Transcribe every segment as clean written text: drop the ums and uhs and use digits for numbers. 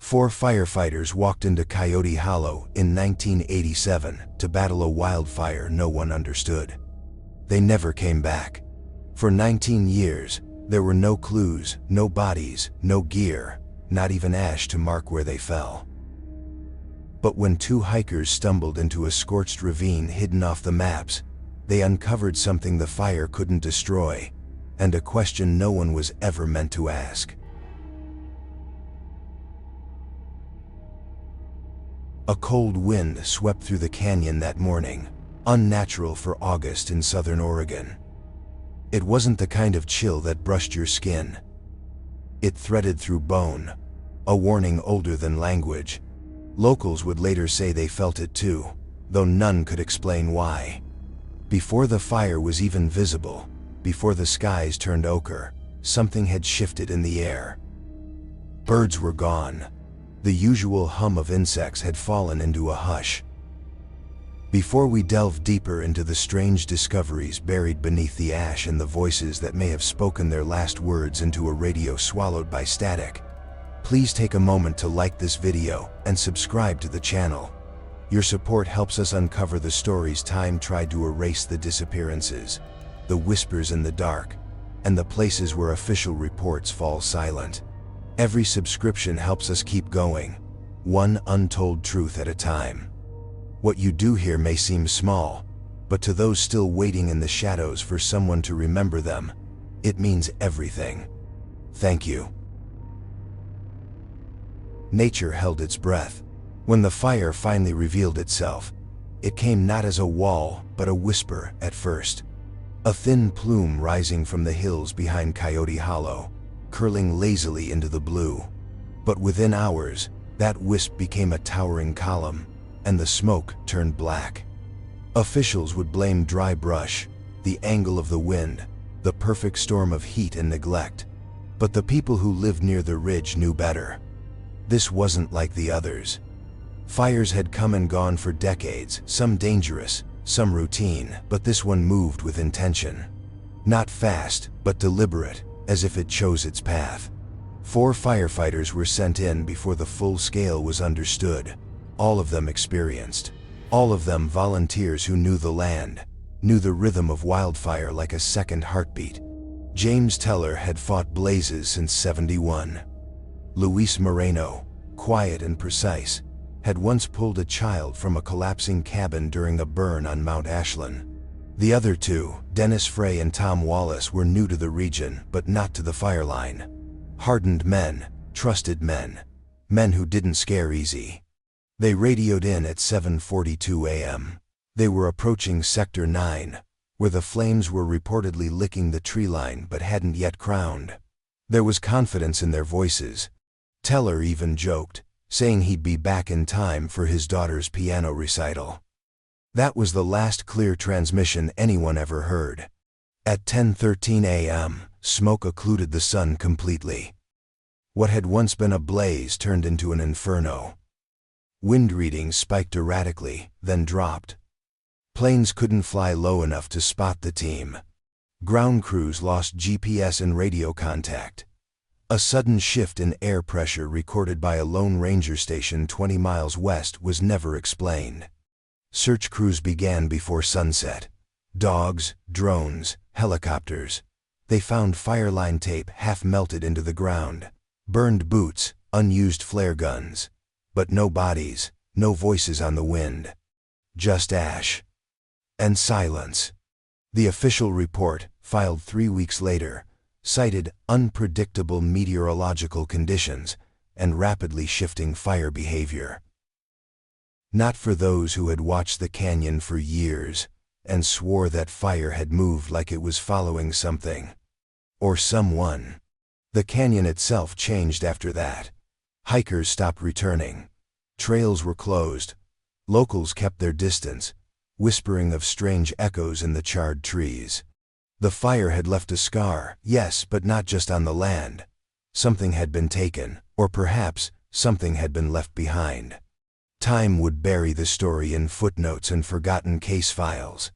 Four firefighters walked into Coyote Hollow in 1987 to battle a wildfire no one understood. They never came back. For 19 years, there were no clues, no bodies, no gear, not even ash to mark where they fell. But when two hikers stumbled into a scorched ravine hidden off the maps, they uncovered something the fire couldn't destroy, and a question no one was ever meant to ask. A cold wind swept through the canyon that morning, unnatural for August in southern Oregon. It wasn't the kind of chill that brushed your skin. It threaded through bone, a warning older than language. Locals would later say they felt it too, though none could explain why. Before the fire was even visible, before the skies turned ochre, something had shifted in the air. Birds were gone. The usual hum of insects had fallen into a hush. Before we delve deeper into the strange discoveries buried beneath the ash and the voices that may have spoken their last words into a radio swallowed by static, please take a moment to like this video and subscribe to the channel. Your support helps us uncover the stories time tried to erase, the disappearances, the whispers in the dark, and the places where official reports fall silent. Every subscription helps us keep going, one untold truth at a time. What you do here may seem small, but to those still waiting in the shadows for someone to remember them, it means everything. Thank you. Nature held its breath. When the fire finally revealed itself, it came not as a wall, but a whisper at first. A thin plume rising from the hills behind Coyote Hollow, curling lazily into the blue. But within hours, that wisp became a towering column, and the smoke turned black. Officials would blame dry brush, the angle of the wind, the perfect storm of heat and neglect. But the people who lived near the ridge knew better. This wasn't like the others. Fires had come and gone for decades, some dangerous, some routine, but this one moved with intention. Not fast, but deliberate, as if it chose its path. 4 firefighters were sent in before the full scale was understood, all of them experienced, all of them volunteers who knew the land, knew the rhythm of wildfire like a second heartbeat. James Teller had fought blazes since '71. Luis Moreno, quiet and precise, had once pulled a child from a collapsing cabin during a burn on Mount Ashland. The other two, Dennis Frey and Tom Wallace, were new to the region, but not to the fire line. Hardened men, trusted men, men who didn't scare easy. They radioed in at 7:42 a.m. They were approaching Sector 9, where the flames were reportedly licking the tree line but hadn't yet crowned. There was confidence in their voices. Teller even joked, saying he'd be back in time for his daughter's piano recital. That was the last clear transmission anyone ever heard. At 10:13 a.m., smoke occluded the sun completely. What had once been a blaze turned into an inferno. Wind readings spiked erratically, then dropped. Planes couldn't fly low enough to spot the team. Ground crews lost GPS and radio contact. A sudden shift in air pressure recorded by a Lone Ranger station 20 miles west was never explained. Search crews began before sunset. Dogs, drones, helicopters. They found fire line tape half melted into the ground, burned boots, unused flare guns. But no bodies, no voices on the wind. Just ash. And silence. The official report, filed 3 weeks later, cited unpredictable meteorological conditions and rapidly shifting fire behavior. Not for those who had watched the canyon for years and swore that fire had moved like it was following something. Or someone. The canyon itself changed after that. Hikers stopped returning. Trails were closed. Locals kept their distance, whispering of strange echoes in the charred trees. The fire had left a scar, yes, but not just on the land. Something had been taken, or perhaps something had been left behind. Time would bury the story in footnotes and forgotten case files.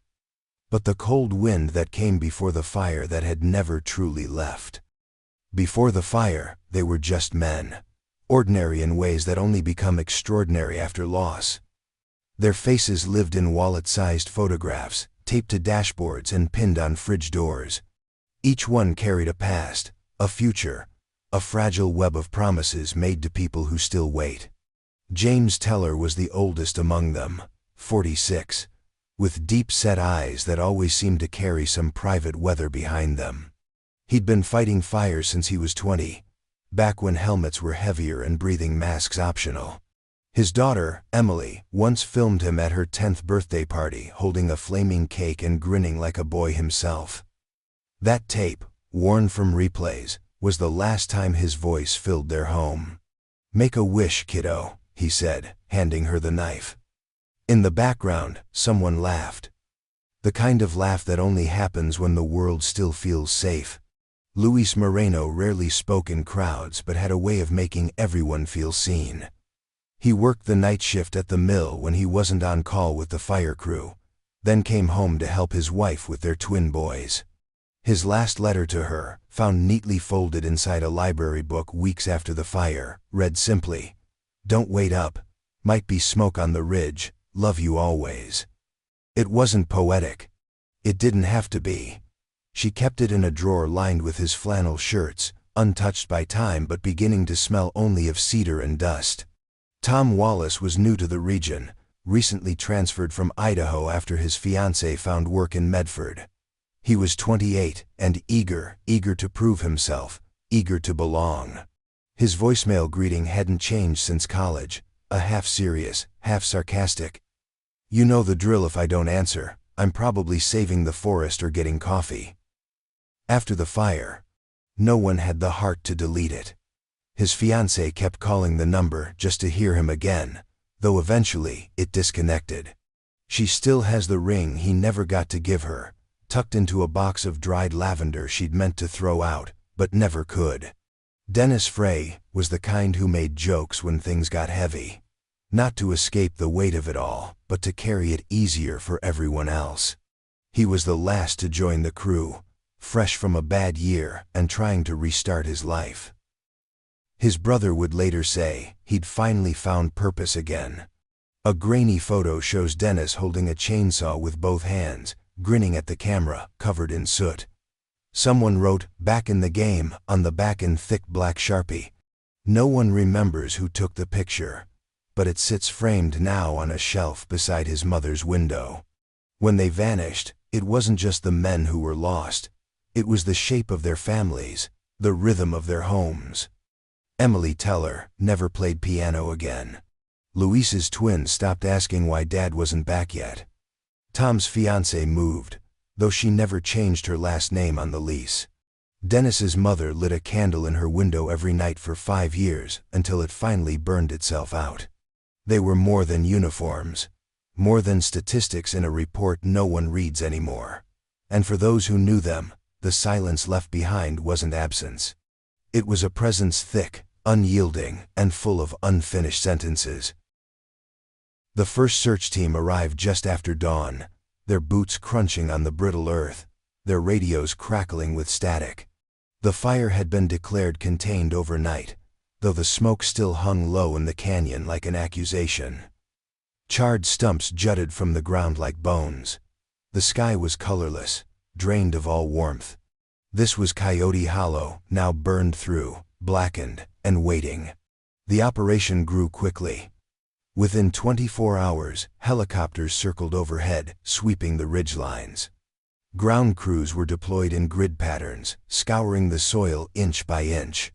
But the cold wind that came before the fire that had never truly left. Before the fire, they were just men. ordinary in ways that only become extraordinary after loss. Their faces lived in wallet-sized photographs, taped to dashboards and pinned on fridge doors. Each one carried a past, a future, a fragile web of promises made to people who still wait. James Teller was the oldest among them, 46, with deep-set eyes that always seemed to carry some private weather behind them. He'd been fighting fire since he was 20, back when helmets were heavier and breathing masks optional. His daughter, Emily, once filmed him at her 10th birthday party holding a flaming cake and grinning like a boy himself. That tape, worn from replays, was the last time his voice filled their home. "Make a wish, kiddo," he said, handing her the knife. In the background, someone laughed. The kind of laugh that only happens when the world still feels safe. Luis Moreno rarely spoke in crowds but had a way of making everyone feel seen. He worked the night shift at the mill when he wasn't on call with the fire crew, then came home to help his wife with their twin boys. His last letter to her, found neatly folded inside a library book weeks after the fire, read simply, "Don't wait up. Might be smoke on the ridge. Love you always." It wasn't poetic. It didn't have to be. She kept it in a drawer lined with his flannel shirts, untouched by time but beginning to smell only of cedar and dust. Tom Wallace was new to the region, recently transferred from Idaho after his fiancée found work in Medford. He was 28 and eager to prove himself, eager to belong. His voicemail greeting hadn't changed since college, a half-serious, half-sarcastic, "You know the drill. If I don't answer, I'm probably saving the forest or getting coffee." After the fire, no one had the heart to delete it. His fiancée kept calling the number just to hear him again, though eventually it disconnected. She still has the ring he never got to give her, tucked into a box of dried lavender she'd meant to throw out, but never could. Dennis Frey was the kind who made jokes when things got heavy. Not to escape the weight of it all, but to carry it easier for everyone else. He was the last to join the crew, fresh from a bad year and trying to restart his life. His brother would later say he'd finally found purpose again. A grainy photo shows Dennis holding a chainsaw with both hands, grinning at the camera, covered in soot. Someone wrote, "Back in the game," on the back in thick black Sharpie. No one remembers who took the picture, but it sits framed now on a shelf beside his mother's window. When they vanished, it wasn't just the men who were lost. It was the shape of their families, the rhythm of their homes. Emily Teller never played piano again. Luis's twins stopped asking why Dad wasn't back yet. Tom's fiancée moved, though she never changed her last name on the lease. Dennis's mother lit a candle in her window every night for 5 years until it finally burned itself out. They were more than uniforms, more than statistics in a report no one reads anymore. And for those who knew them, the silence left behind wasn't absence. It was a presence thick, unyielding, and full of unfinished sentences. The first search team arrived just after dawn, their boots crunching on the brittle earth, their radios crackling with static. The fire had been declared contained overnight, though the smoke still hung low in the canyon like an accusation. Charred stumps jutted from the ground like bones. The sky was colorless, drained of all warmth. This was Coyote Hollow, now burned through, blackened, and waiting. The operation grew quickly. Within 24 hours, helicopters circled overhead, sweeping the ridgelines. Ground crews were deployed in grid patterns, scouring the soil inch by inch.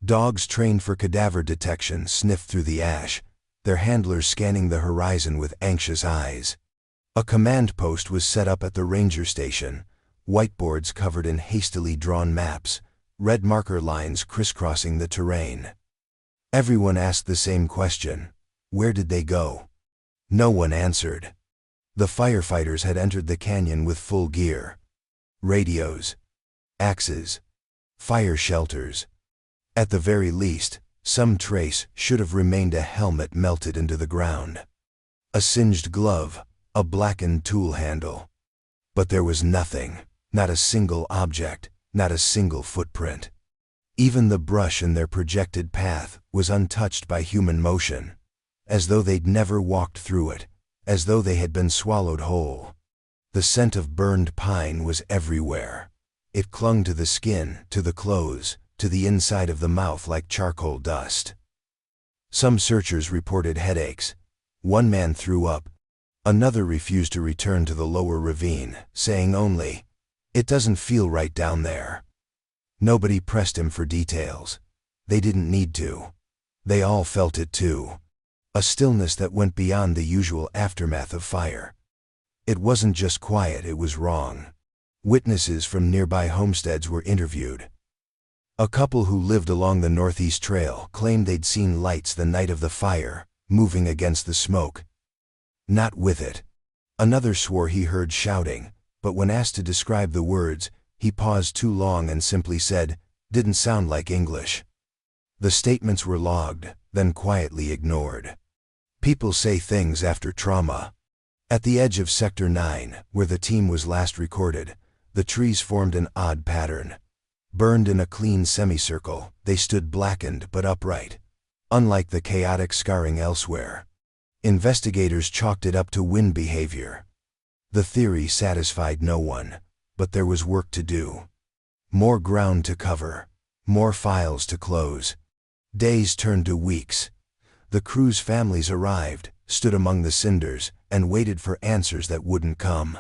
Dogs trained for cadaver detection sniffed through the ash, their handlers scanning the horizon with anxious eyes. A command post was set up at the ranger station, whiteboards covered in hastily drawn maps, red marker lines crisscrossing the terrain. Everyone asked the same question: where did they go? No one answered. The firefighters had entered the canyon with full gear. Radios, axes, fire shelters. At the very least, some trace should have remained: a helmet melted into the ground, a singed glove, a blackened tool handle. But there was nothing, not a single object, not a single footprint. Even the brush in their projected path was untouched by human motion, as though they'd never walked through it, as though they had been swallowed whole. The scent of burned pine was everywhere. It clung to the skin, to the clothes, to the inside of the mouth like charcoal dust. Some searchers reported headaches. One man threw up. Another refused to return to the lower ravine, saying only, "It doesn't feel right down there." Nobody pressed him for details. They didn't need to. They all felt it too. A stillness that went beyond the usual aftermath of fire. It wasn't just quiet, it was wrong. Witnesses from nearby homesteads were interviewed. A couple who lived along the northeast trail claimed they'd seen lights the night of the fire, moving against the smoke. Not with it. Another swore he heard shouting, but when asked to describe the words, he paused too long and simply said, "Didn't sound like English." The statements were logged, then quietly ignored. People say things after trauma. At the edge of Sector 9, where the team was last recorded, the trees formed an odd pattern. Burned in a clean semicircle, they stood blackened but upright, unlike the chaotic scarring elsewhere. Investigators chalked it up to wind behavior. The theory satisfied no one, but there was work to do. More ground to cover, more files to close. Days turned to weeks. The crew's families arrived, stood among the cinders, and waited for answers that wouldn't come.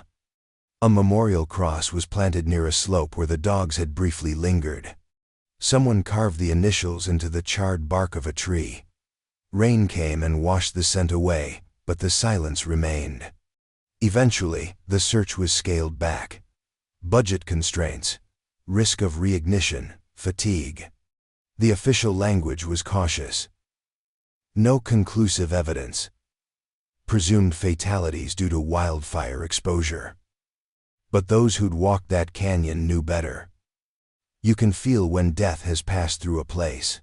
A memorial cross was planted near a slope where the dogs had briefly lingered. Someone carved the initials into the charred bark of a tree. Rain came and washed the scent away, but the silence remained. Eventually, the search was scaled back. Budget constraints, risk of reignition, fatigue. The official language was cautious. No conclusive evidence. Presumed fatalities due to wildfire exposure. But those who'd walked that canyon knew better. You can feel when death has passed through a place.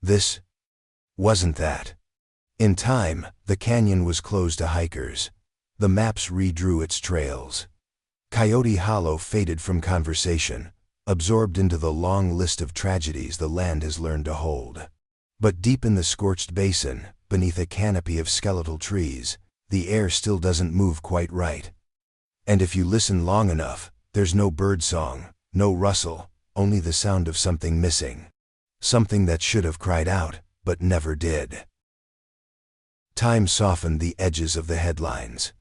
This wasn't that. In time, the canyon was closed to hikers. The maps redrew its trails. Coyote Hollow faded from conversation, absorbed into the long list of tragedies the land has learned to hold. But deep in the scorched basin, beneath a canopy of skeletal trees, the air still doesn't move quite right. And if you listen long enough, there's no birdsong, no rustle, only the sound of something missing. Something that should have cried out, but never did. Time softened the edges of the headlines.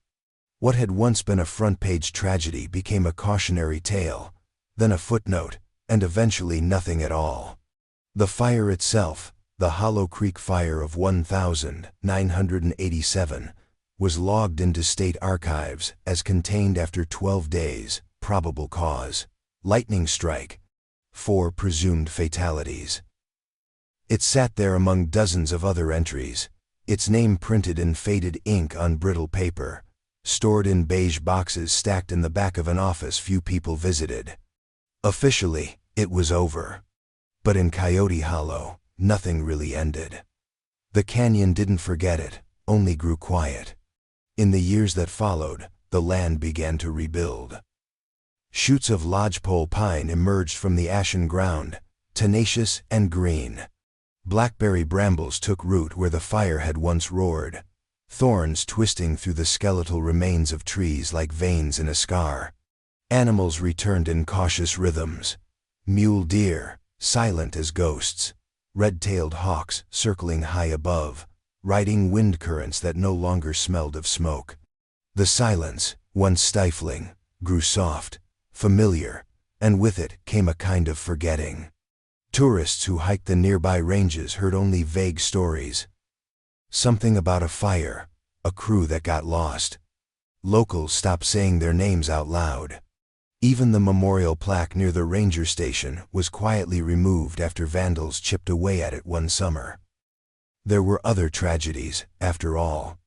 What had once been a front-page tragedy became a cautionary tale, then a footnote, and eventually nothing at all. The fire itself, the Hollow Creek Fire of 1987, was logged into state archives as contained after 12 days, probable cause, lightning strike, 4 presumed fatalities. It sat there among dozens of other entries, its name printed in faded ink on brittle paper, stored in beige boxes stacked in the back of an office few people visited. Officially, it was over. But in Coyote Hollow, nothing really ended. The canyon didn't forget it, only grew quiet. In the years that followed, the land began to rebuild. Shoots of lodgepole pine emerged from the ashen ground, tenacious and green. Blackberry brambles took root where the fire had once roared, thorns twisting through the skeletal remains of trees like veins in a scar. Animals returned in cautious rhythms. Mule deer, silent as ghosts. Red-tailed hawks circling high above, riding wind currents that no longer smelled of smoke. The silence, once stifling, grew soft, familiar, and with it came a kind of forgetting. Tourists who hiked the nearby ranges heard only vague stories. Something about a fire, a crew that got lost. Locals stopped saying their names out loud. Even the memorial plaque near the ranger station was quietly removed after vandals chipped away at it one summer. There were other tragedies, after all.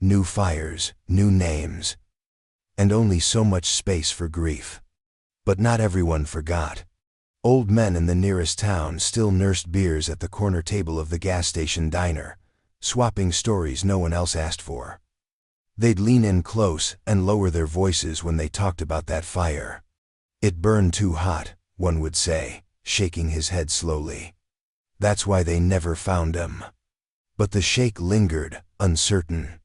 New fires, new names, and only so much space for grief. But not everyone forgot. Old men in the nearest town still nursed beers at the corner table of the gas station diner, swapping stories no one else asked for. They'd lean in close and lower their voices when they talked about that fire. It burned too hot, one would say, shaking his head slowly. That's why they never found him. But the shake lingered, uncertain.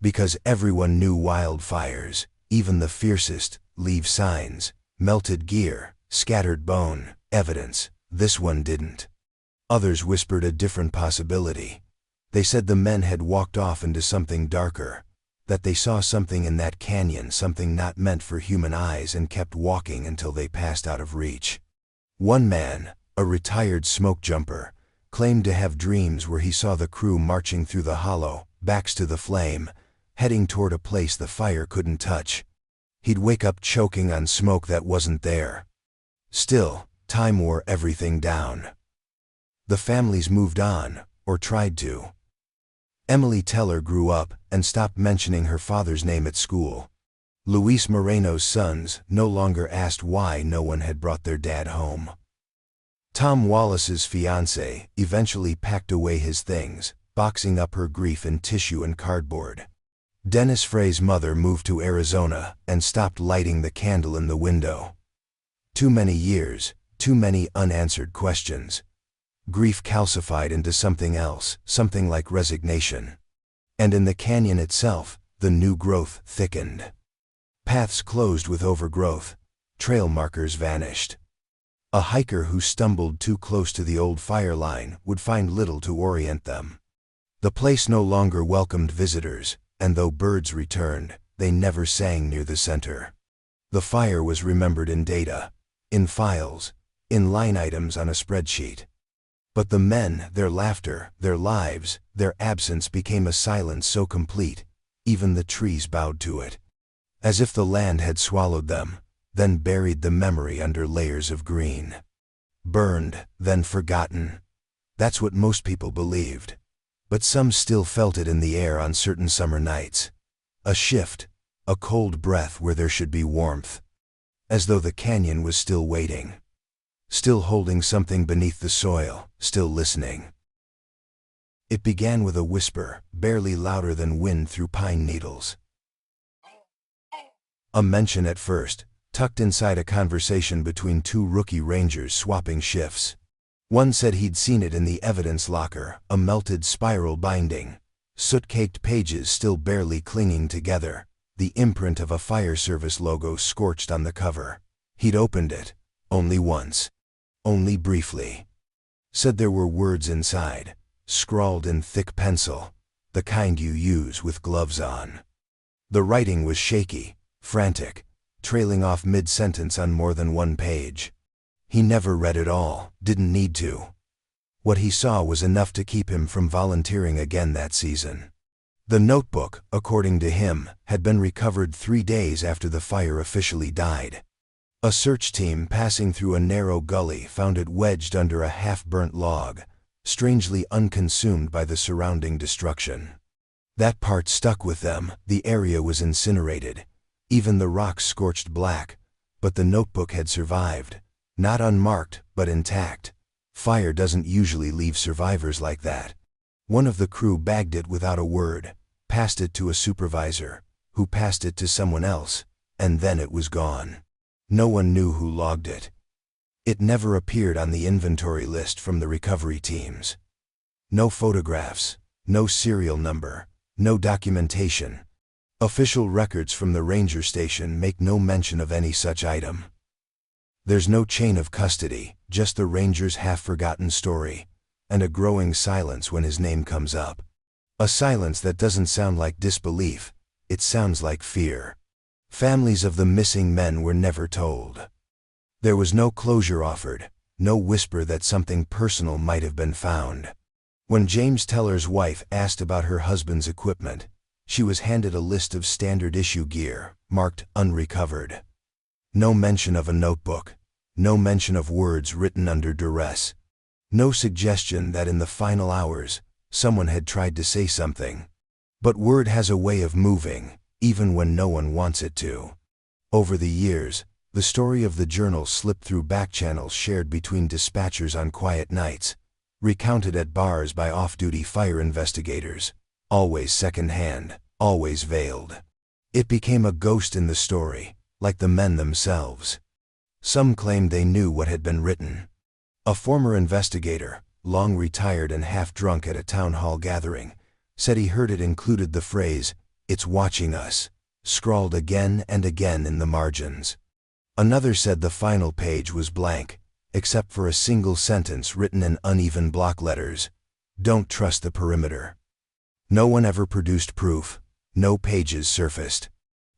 Because everyone knew wildfires, even the fiercest, leave signs, melted gear, scattered bone, evidence. This one didn't. Others whispered a different possibility. They said the men had walked off into something darker, that they saw something in that canyon, something not meant for human eyes, and kept walking until they passed out of reach. One man, a retired smoke jumper, claimed to have dreams where he saw the crew marching through the hollow, backs to the flame, heading toward a place the fire couldn't touch. He'd wake up choking on smoke that wasn't there. Still, time wore everything down. The families moved on, or tried to. Emily Teller grew up and stopped mentioning her father's name at school. Luis Moreno's sons no longer asked why no one had brought their dad home. Tom Wallace's fiancée eventually packed away his things, boxing up her grief in tissue and cardboard. Dennis Frey's mother moved to Arizona and stopped lighting the candle in the window. Too many years, too many unanswered questions. Grief calcified into something else, something like resignation. And in the canyon itself, the new growth thickened. Paths closed with overgrowth. Trail markers vanished. A hiker who stumbled too close to the old fire line would find little to orient them. The place no longer welcomed visitors, and though birds returned, they never sang near the center. The fire was remembered in data, in files, in line items on a spreadsheet. But the men, their laughter, their lives, their absence became a silence so complete, even the trees bowed to it. As if the land had swallowed them, then buried the memory under layers of green. Burned, then forgotten. That's what most people believed. But some still felt it in the air on certain summer nights. A shift, a cold breath where there should be warmth. As though the canyon was still waiting. Still holding something beneath the soil, still listening. It began with a whisper, barely louder than wind through pine needles. A mention at first, tucked inside a conversation between two rookie rangers swapping shifts. One said he'd seen it in the evidence locker, a melted spiral binding, soot-caked pages still barely clinging together, the imprint of a fire service logo scorched on the cover. He'd opened it, only once. Only briefly. Said there were words inside, scrawled in thick pencil, the kind you use with gloves on. The writing was shaky, frantic, trailing off mid-sentence on more than one page. He never read it all, didn't need to. What he saw was enough to keep him from volunteering again that season. The notebook, according to him, had been recovered 3 days after the fire officially died. A search team passing through a narrow gully found it wedged under a half-burnt log, strangely unconsumed by the surrounding destruction. That part stuck with them. The area was incinerated, even the rocks scorched black, but the notebook had survived, not unmarked, but intact. Fire doesn't usually leave survivors like that. One of the crew bagged it without a word, passed it to a supervisor, who passed it to someone else, and then it was gone. No one knew who logged it. It never appeared on the inventory list from the recovery teams. No photographs, no serial number, no documentation. Official records from the ranger station make no mention of any such item. There's no chain of custody, just the ranger's half-forgotten story, and a growing silence when his name comes up. A silence that doesn't sound like disbelief, it sounds like fear. Families of the missing men were never told. There was no closure offered, no whisper that something personal might have been found. When James Teller's wife asked about her husband's equipment, she was handed a list of standard-issue gear, marked unrecovered. No mention of a notebook, no mention of words written under duress, no suggestion that in the final hours, someone had tried to say something. But word has a way of moving, even when no one wants it to. Over the years, the story of the journal slipped through backchannels shared between dispatchers on quiet nights, recounted at bars by off-duty fire investigators, always second-hand, always veiled. It became a ghost in the story, like the men themselves. Some claimed they knew what had been written. A former investigator, long retired and half drunk at a town hall gathering, said he heard it included the phrase, "It's watching us," scrawled again and again in the margins. Another said the final page was blank, except for a single sentence written in uneven block letters, "Don't trust the perimeter." No one ever produced proof, no pages surfaced,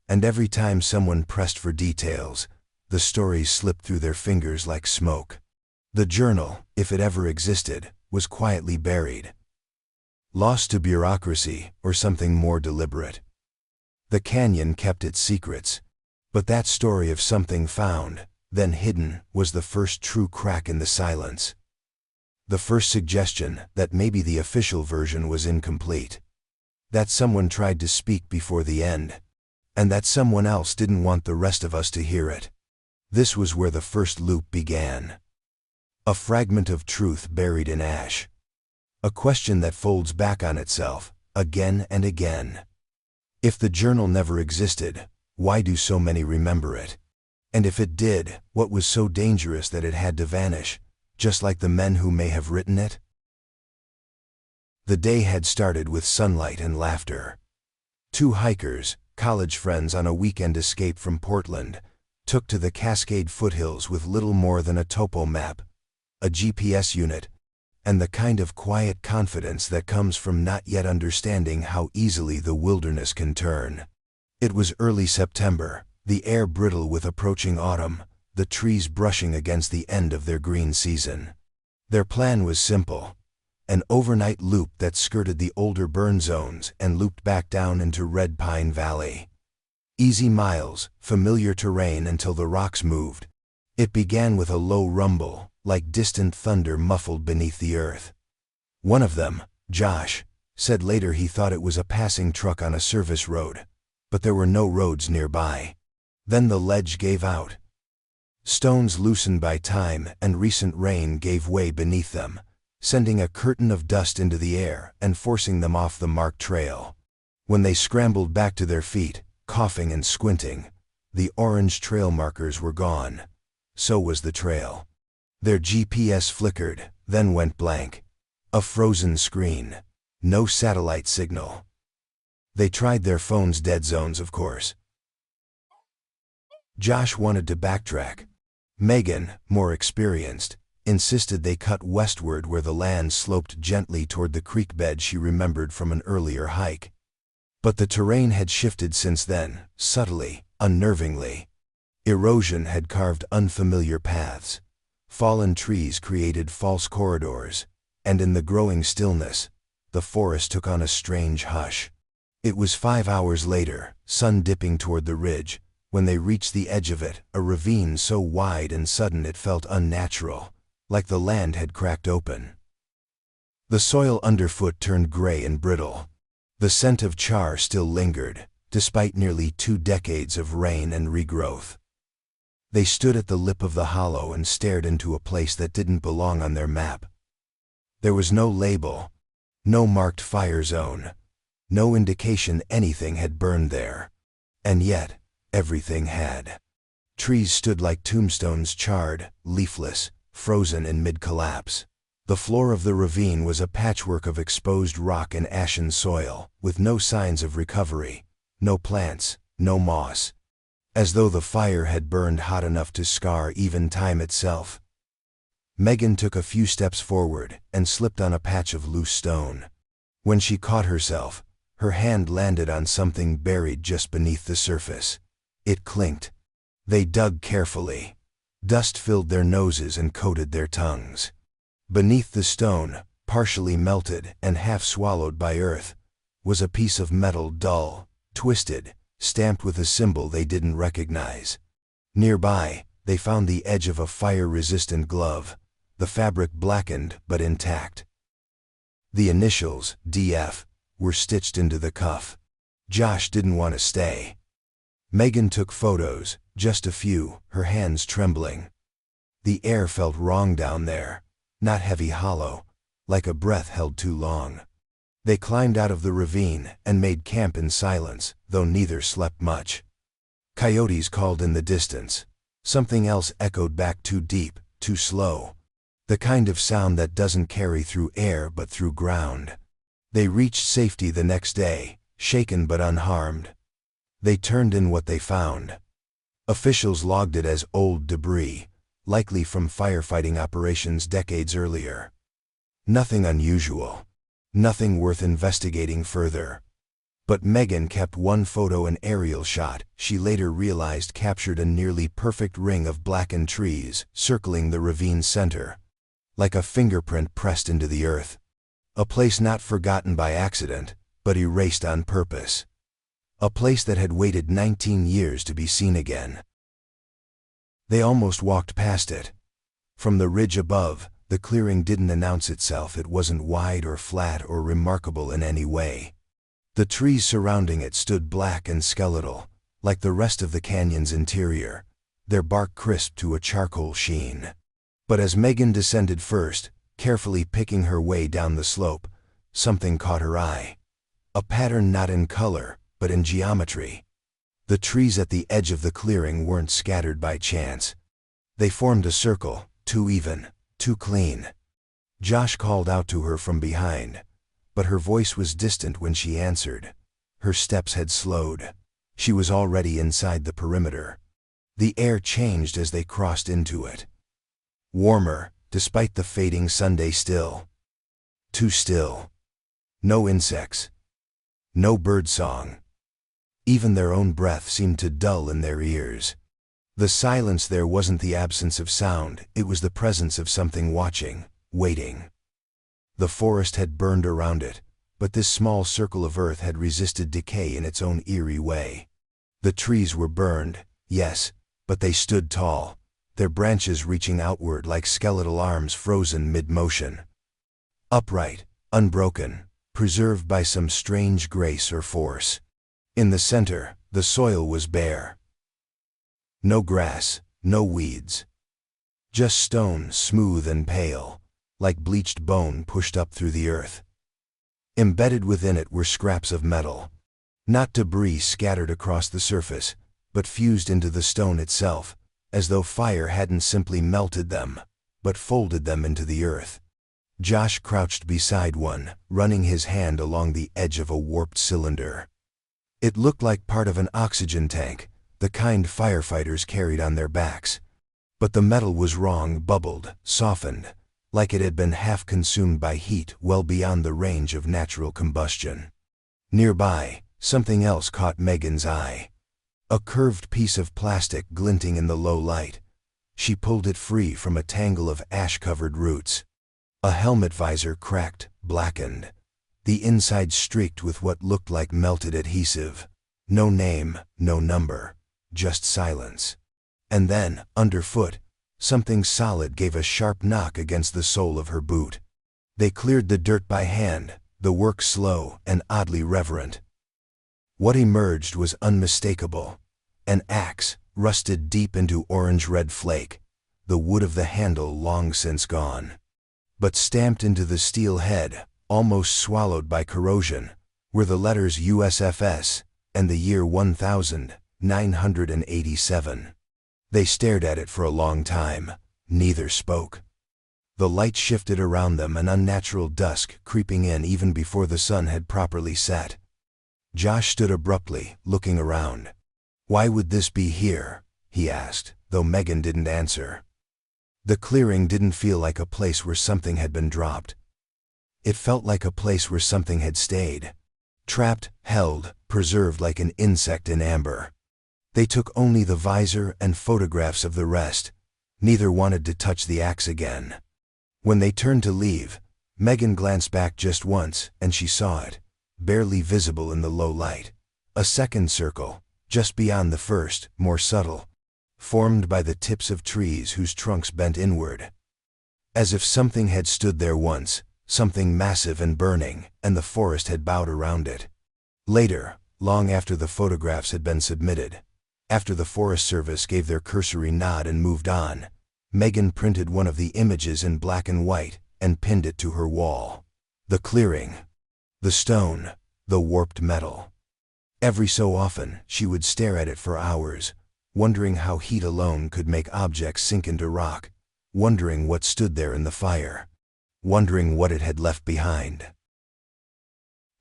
and every time someone pressed for details, the stories slipped through their fingers like smoke. The journal, if it ever existed, was quietly buried. Lost to bureaucracy or something more deliberate. The canyon kept its secrets, but that story of something found, then hidden, was the first true crack in the silence. The first suggestion that maybe the official version was incomplete. That someone tried to speak before the end, and that someone else didn't want the rest of us to hear it. This was where the first loop began. A fragment of truth buried in ash. A question that folds back on itself, again and again. If the journal never existed, why do so many remember it? And if it did, what was so dangerous that it had to vanish, just like the men who may have written it? The day had started with sunlight and laughter. Two hikers, college friends on a weekend escape from Portland, took to the Cascade foothills with little more than a topo map, a GPS unit, and the kind of quiet confidence that comes from not yet understanding how easily the wilderness can turn. It was early September, the air brittle with approaching autumn, the trees brushing against the end of their green season. Their plan was simple: an overnight loop that skirted the older burn zones and looped back down into Red Pine Valley. Easy miles, familiar terrain until the rocks moved. It began with a low rumble, like distant thunder muffled beneath the earth. One of them, Josh, said later he thought it was a passing truck on a service road, but there were no roads nearby. Then the ledge gave out. Stones loosened by time and recent rain gave way beneath them, sending a curtain of dust into the air and forcing them off the marked trail. When they scrambled back to their feet, coughing and squinting, the orange trail markers were gone. So was the trail. Their GPS flickered, then went blank. A frozen screen. No satellite signal. They tried their phone's dead zones, of course. Josh wanted to backtrack. Megan, more experienced, insisted they cut westward where the land sloped gently toward the creek bed she remembered from an earlier hike. But the terrain had shifted since then, subtly, unnervingly. Erosion had carved unfamiliar paths. Fallen trees created false corridors, and in the growing stillness, the forest took on a strange hush. It was 5 hours later, sun dipping toward the ridge, when they reached the edge of it, a ravine so wide and sudden it felt unnatural, like the land had cracked open. The soil underfoot turned gray and brittle. The scent of char still lingered, despite nearly 2 decades of rain and regrowth. They stood at the lip of the hollow and stared into a place that didn't belong on their map. There was no label, no marked fire zone, no indication anything had burned there. And yet, everything had. Trees stood like tombstones, charred, leafless, frozen in mid-collapse. The floor of the ravine was a patchwork of exposed rock and ashen soil, with no signs of recovery, no plants, no moss. As though the fire had burned hot enough to scar even time itself. Megan took a few steps forward and slipped on a patch of loose stone. When she caught herself, her hand landed on something buried just beneath the surface. It clinked. They dug carefully. Dust filled their noses and coated their tongues. Beneath the stone, partially melted and half swallowed by earth, was a piece of metal dull, twisted, stamped with a symbol they didn't recognize. Nearby, they found the edge of a fire-resistant glove, the fabric blackened but intact. The initials, DF, were stitched into the cuff. Josh didn't want to stay. Megan took photos, just a few, her hands trembling. The air felt wrong down there, not heavy hollow, like a breath held too long. They climbed out of the ravine and made camp in silence, though neither slept much. Coyotes called in the distance. Something else echoed back, too deep, too slow. The kind of sound that doesn't carry through air but through ground. They reached safety the next day, shaken but unharmed. They turned in what they found. Officials logged it as old debris, likely from firefighting operations decades earlier. Nothing unusual. Nothing worth investigating further. But Megan kept one photo, an aerial shot she later realized captured a nearly perfect ring of blackened trees circling the ravine's center, like a fingerprint pressed into the earth. A place not forgotten by accident, but erased on purpose. A place that had waited 19 years to be seen again. They almost walked past it. From the ridge above, the clearing didn't announce itself. It wasn't wide or flat or remarkable in any way. The trees surrounding it stood black and skeletal, like the rest of the canyon's interior, their bark crisp to a charcoal sheen. But as Megan descended first, carefully picking her way down the slope, something caught her eye. A pattern not in color, but in geometry. The trees at the edge of the clearing weren't scattered by chance. They formed a circle, too even, too clean. Josh called out to her from behind, but her voice was distant when she answered. Her steps had slowed. She was already inside the perimeter. The air changed as they crossed into it. Warmer, despite the fading Sunday still. Too still. No insects. No birdsong. Even their own breath seemed to dull in their ears. The silence there wasn't the absence of sound, it was the presence of something watching, waiting. The forest had burned around it, but this small circle of earth had resisted decay in its own eerie way. The trees were burned, yes, but they stood tall, their branches reaching outward like skeletal arms frozen mid-motion. Upright, unbroken, preserved by some strange grace or force. In the center, the soil was bare. No grass, no weeds. Just stone, smooth and pale, like bleached bone pushed up through the earth. Embedded within it were scraps of metal. Not debris scattered across the surface, but fused into the stone itself, as though fire hadn't simply melted them, but folded them into the earth. Josh crouched beside one, running his hand along the edge of a warped cylinder. It looked like part of an oxygen tank, the kind firefighters carried on their backs. But the metal was wrong, bubbled, softened, like it had been half consumed by heat well beyond the range of natural combustion. Nearby, something else caught Megan's eye. A curved piece of plastic glinting in the low light. She pulled it free from a tangle of ash-covered roots. A helmet visor cracked, blackened. The inside streaked with what looked like melted adhesive. No name, no number, just silence. And then, underfoot, something solid gave a sharp knock against the sole of her boot. They cleared the dirt by hand, the work slow and oddly reverent. What emerged was unmistakable. An axe, rusted deep into orange-red flake, the wood of the handle long since gone. But stamped into the steel head, almost swallowed by corrosion, were the letters USFS and the year 1987. They stared at it for a long time. Neither spoke. The light shifted around them, an unnatural dusk creeping in even before the sun had properly set. Josh stood abruptly, looking around. "Why would this be here?" he asked, though Megan didn't answer. The clearing didn't feel like a place where something had been dropped. It felt like a place where something had stayed. Trapped, held, preserved like an insect in amber. They took only the visor and photographs of the rest. Neither wanted to touch the axe again. When they turned to leave, Megan glanced back just once, and she saw it, barely visible in the low light. A second circle, just beyond the first, more subtle, formed by the tips of trees whose trunks bent inward. As if something had stood there once, something massive and burning, and the forest had bowed around it. Later, long after the photographs had been submitted, after the Forest Service gave their cursory nod and moved on, Megan printed one of the images in black and white and pinned it to her wall. The clearing, the stone, the warped metal. Every so often, she would stare at it for hours, wondering how heat alone could make objects sink into rock, wondering what stood there in the fire, wondering what it had left behind.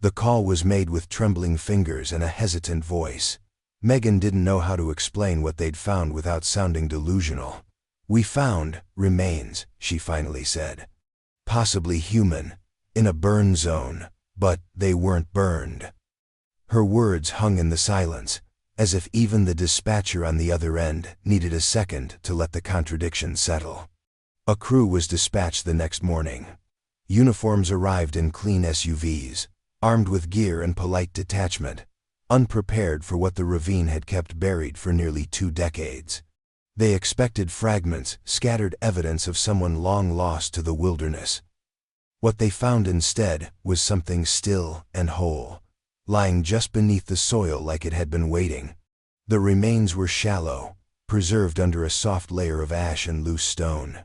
The call was made with trembling fingers and a hesitant voice. Megan didn't know how to explain what they'd found without sounding delusional. "We found remains," she finally said. "Possibly human, in a burn zone, but they weren't burned." Her words hung in the silence, as if even the dispatcher on the other end needed a second to let the contradiction settle. A crew was dispatched the next morning. Uniforms arrived in clean SUVs, armed with gear and polite detachment, unprepared for what the ravine had kept buried for nearly 2 decades. They expected fragments, scattered evidence of someone long lost to the wilderness. What they found instead was something still and whole, lying just beneath the soil like it had been waiting. The remains were shallow, preserved under a soft layer of ash and loose stone.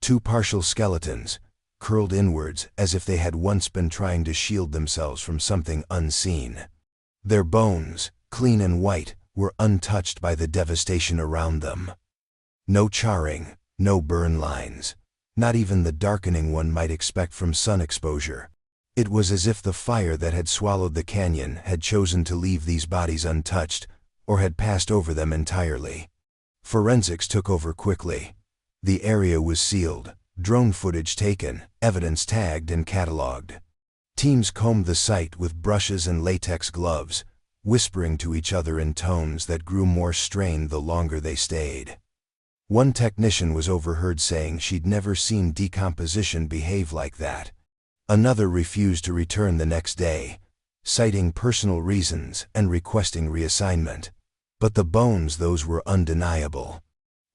2 partial skeletons, curled inwards as if they had once been trying to shield themselves from something unseen. Their bones, clean and white, were untouched by the devastation around them. No charring, no burn lines, not even the darkening one might expect from sun exposure. It was as if the fire that had swallowed the canyon had chosen to leave these bodies untouched, or had passed over them entirely. Forensics took over quickly. The area was sealed, drone footage taken, evidence tagged and cataloged. Teams combed the site with brushes and latex gloves, whispering to each other in tones that grew more strained the longer they stayed. One technician was overheard saying she'd never seen decomposition behave like that. Another refused to return the next day, citing personal reasons and requesting reassignment. But the bones, those were undeniable.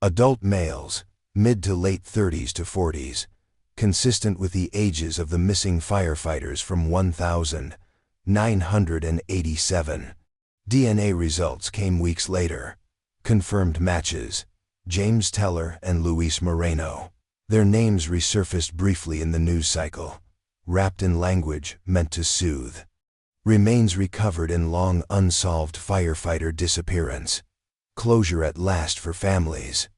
Adult males, mid to late 30s to 40s, consistent with the ages of the missing firefighters from 1987. DNA results came weeks later. Confirmed matches: James Teller and Luis Moreno. Their names resurfaced briefly in the news cycle, wrapped in language meant to soothe. Remains recovered in long unsolved firefighter disappearance. Closure at last for families.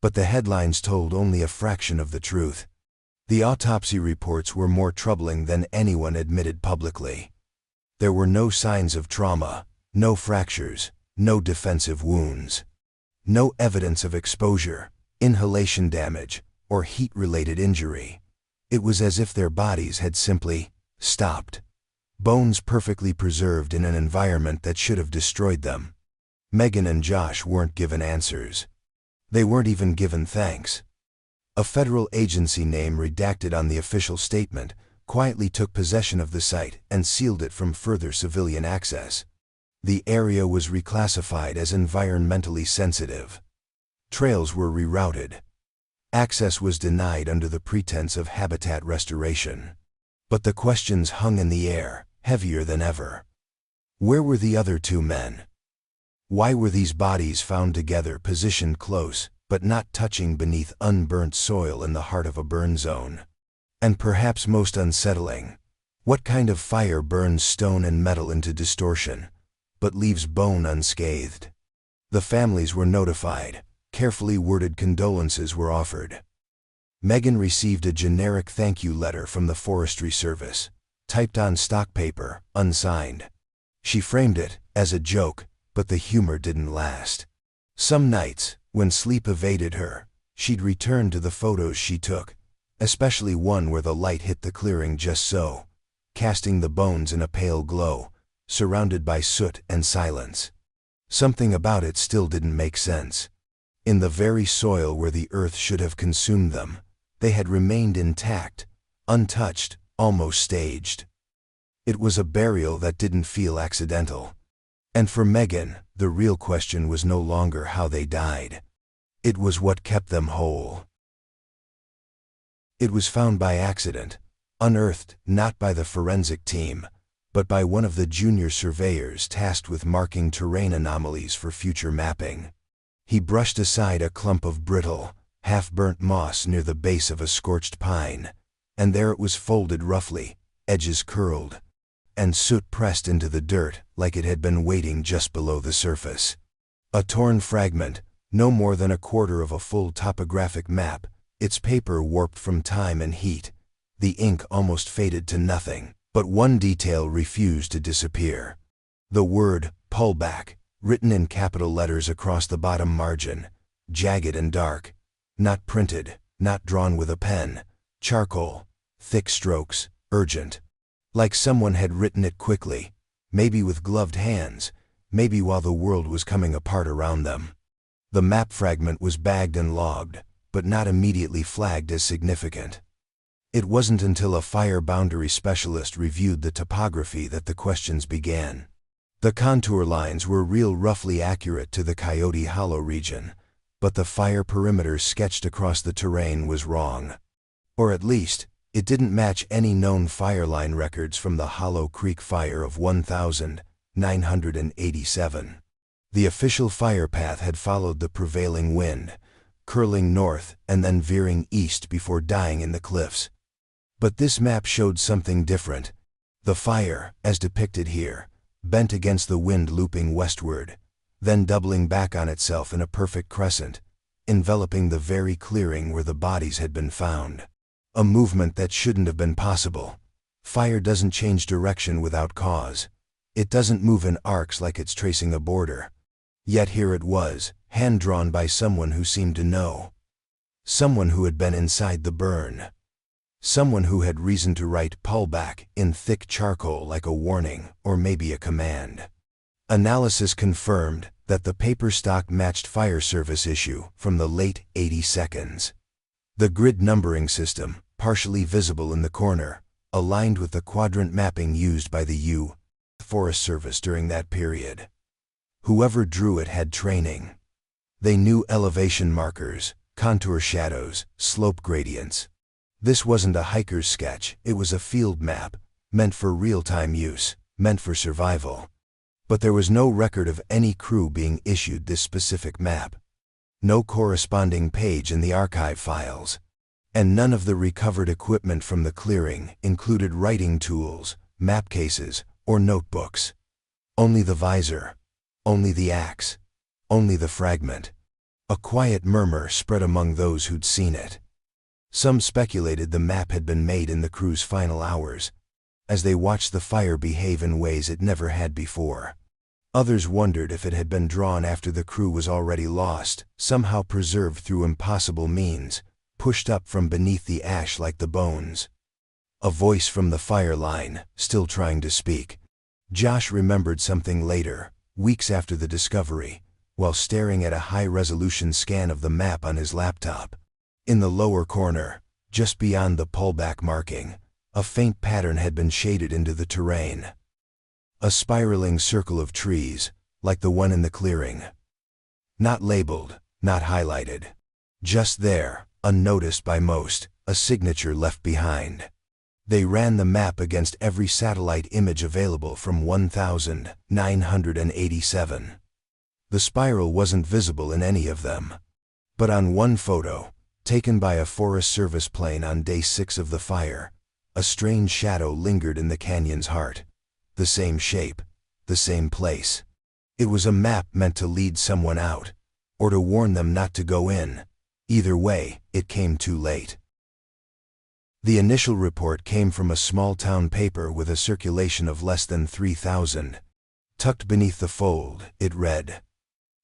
But the headlines told only a fraction of the truth. The autopsy reports were more troubling than anyone admitted publicly. There were no signs of trauma, no fractures, no defensive wounds. No evidence of exposure, inhalation damage, or heat-related injury. It was as if their bodies had simply stopped. Bones perfectly preserved in an environment that should have destroyed them. Megan and Josh weren't given answers. They weren't even given thanks. A federal agency name redacted on the official statement quietly took possession of the site and sealed it from further civilian access. The area was reclassified as environmentally sensitive. Trails were rerouted. Access was denied under the pretense of habitat restoration. But the questions hung in the air, heavier than ever. Where were the other 2 men? Why were these bodies found together, positioned close, but not touching beneath unburnt soil in the heart of a burn zone? And perhaps most unsettling, what kind of fire burns stone and metal into distortion, but leaves bone unscathed? The families were notified. Carefully worded condolences were offered. Megan received a generic thank you letter from the Forestry Service, typed on stock paper, unsigned. She framed it as a joke, but the humor didn't last. Some nights, when sleep evaded her, she'd return to the photos she took, especially one where the light hit the clearing just so, casting the bones in a pale glow, surrounded by soot and silence. Something about it still didn't make sense. In the very soil where the earth should have consumed them, they had remained intact, untouched, almost staged. It was a burial that didn't feel accidental. And for Megan, the real question was no longer how they died. It was what kept them whole. It was found by accident, unearthed not by the forensic team, but by one of the junior surveyors tasked with marking terrain anomalies for future mapping. He brushed aside a clump of brittle, half-burnt moss near the base of a scorched pine, and there it was folded roughly, edges curled, and soot pressed into the dirt like it had been waiting just below the surface. A torn fragment, no more than a quarter of a full topographic map, Its paper warped from time and heat. The ink almost faded to nothing, but one detail refused to disappear. The word, pullback, written in capital letters across the bottom margin, jagged and dark. Not printed, not drawn with a pen. Charcoal, thick strokes, urgent. Like someone had written it quickly, maybe with gloved hands, maybe while the world was coming apart around them. The map fragment was bagged and logged, but not immediately flagged as significant. It wasn't until a fire boundary specialist reviewed the topography that the questions began. The contour lines were real roughly accurate to the Coyote Hollow region, but the fire perimeter sketched across the terrain was wrong. Or at least, it didn't match any known fire line records from the Hollow Creek fire of 1987. The official fire path had followed the prevailing wind, curling north and then veering east before dying in the cliffs. But this map showed something different. The fire, as depicted here, bent against the wind looping westward, then doubling back on itself in a perfect crescent, enveloping the very clearing where the bodies had been found. A movement that shouldn't have been possible. Fire doesn't change direction without cause. It doesn't move in arcs like it's tracing a border. Yet here it was, hand-drawn by someone who seemed to know. Someone who had been inside the burn. Someone who had reason to write pullback in thick charcoal like a warning or maybe a command. Analysis confirmed that the paper stock matched fire service issue from the late 82nd. The grid numbering system, partially visible in the corner, aligned with the quadrant mapping used by the U.S. Forest Service during that period. Whoever drew it had training. They knew elevation markers, contour shadows, slope gradients. This wasn't a hiker's sketch, it was a field map, meant for real-time use, meant for survival. But there was no record of any crew being issued this specific map. No corresponding page in the archive files. And none of the recovered equipment from the clearing included writing tools, map cases, or notebooks. Only the visor. Only the axe. Only the fragment. A quiet murmur spread among those who'd seen it. Some speculated the map had been made in the crew's final hours, as they watched the fire behave in ways it never had before. Others wondered if it had been drawn after the crew was already lost, somehow preserved through impossible means, pushed up from beneath the ash like the bones. A voice from the fire line, still trying to speak. Josh remembered something later, weeks after the discovery, while staring at a high-resolution scan of the map on his laptop. In the lower corner, just beyond the pullback marking, a faint pattern had been shaded into the terrain. A spiraling circle of trees, like the one in the clearing. Not labeled, not highlighted. Just there, unnoticed by most, a signature left behind. They ran the map against every satellite image available from 1987. The spiral wasn't visible in any of them. But on one photo, taken by a Forest Service plane on day 6 of the fire, a strange shadow lingered in the canyon's heart. The same shape, the same place. It was a map meant to lead someone out, or to warn them not to go in. Either way, it came too late. The initial report came from a small-town paper with a circulation of less than 3,000. Tucked beneath the fold, it read,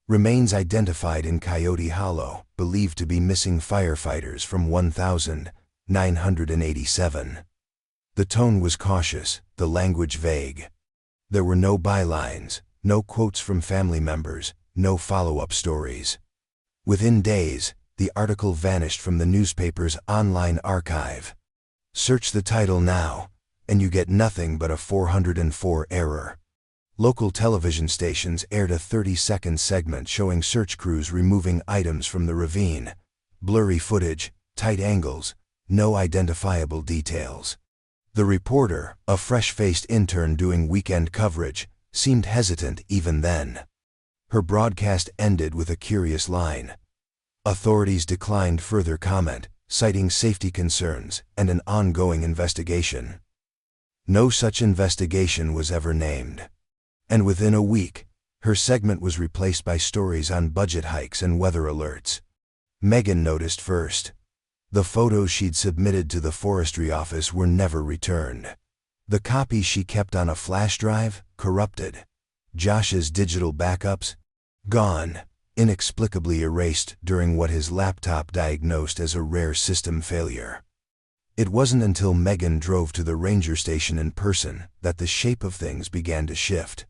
"Remains identified in Coyote Hollow, believed to be missing firefighters from 1987. The tone was cautious, the language vague. There were no bylines, no quotes from family members, no follow-up stories. Within days, the article vanished from the newspaper's online archive. Search the title now, and you get nothing but a 404 error. Local television stations aired a 30-second segment showing search crews removing items from the ravine. Blurry footage, tight angles, no identifiable details. The reporter, a fresh-faced intern doing weekend coverage, seemed hesitant even then. Her broadcast ended with a curious line. Authorities declined further comment, citing safety concerns and an ongoing investigation. No such investigation was ever named. And within a week, her segment was replaced by stories on budget hikes and weather alerts. Megan noticed first. The photos she'd submitted to the forestry office were never returned. The copies she kept on a flash drive, corrupted. Josh's digital backups, gone, inexplicably erased during what his laptop diagnosed as a rare system failure. It wasn't until Megan drove to the ranger station in person that the shape of things began to shift.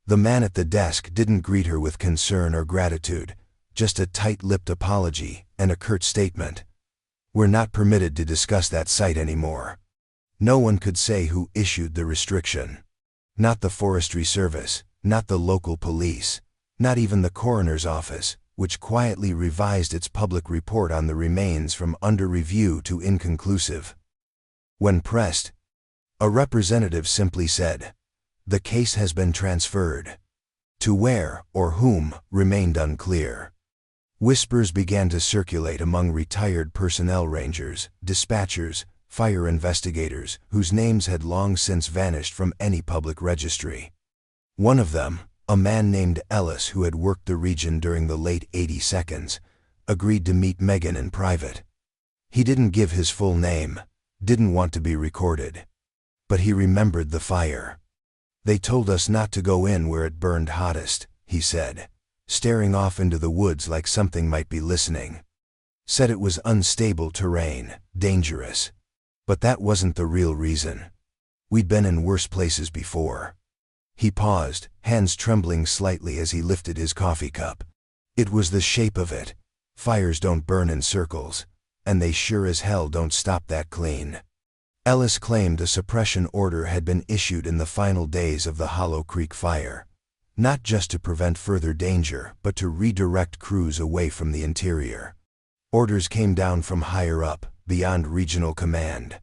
The man at the desk didn't greet her with concern or gratitude, just a tight-lipped apology and a curt statement. "We're not permitted to discuss that site anymore." No one could say who issued the restriction. Not the Forestry Service, not the local police, not even the coroner's office, which quietly revised its public report on the remains from under review to inconclusive. When pressed, a representative simply said, "The case has been transferred." To where or whom remained unclear. Whispers began to circulate among retired personnel rangers, dispatchers, fire investigators, whose names had long since vanished from any public registry. One of them, a man named Ellis who had worked the region during the late 82nds, agreed to meet Megan in private. He didn't give his full name, didn't want to be recorded. But he remembered the fire. "They told us not to go in where it burned hottest," he said, staring off into the woods like something might be listening. Said it was unstable terrain, dangerous. But that wasn't the real reason. We'd been in worse places before. He paused, hands trembling slightly as he lifted his coffee cup. It was the shape of it. Fires don't burn in circles, and they sure as hell don't stop that clean. Ellis claimed a suppression order had been issued in the final days of the Hollow Creek fire. Not just to prevent further danger, but to redirect crews away from the interior. Orders came down from higher up, beyond regional command.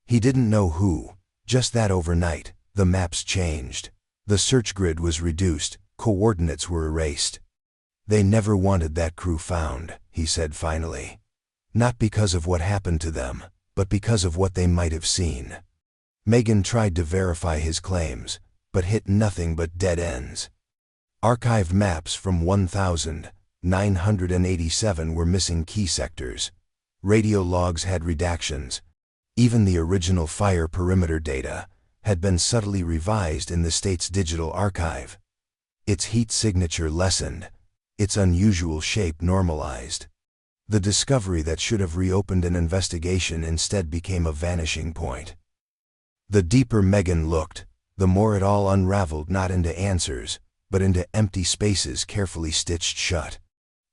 He didn't know who, just that overnight, the maps changed. The search grid was reduced, coordinates were erased. "They never wanted that crew found," he said finally. "Not because of what happened to them, but because of what they might have seen." Megan tried to verify his claims, but hit nothing but dead ends. Archived maps from 1987 were missing key sectors. Radio logs had redactions. Even the original fire perimeter data had been subtly revised in the state's digital archive. Its heat signature lessened, its unusual shape normalized. The discovery that should have reopened an investigation instead became a vanishing point. The deeper Megan looked, the more it all unraveled, not into answers, but into empty spaces carefully stitched shut.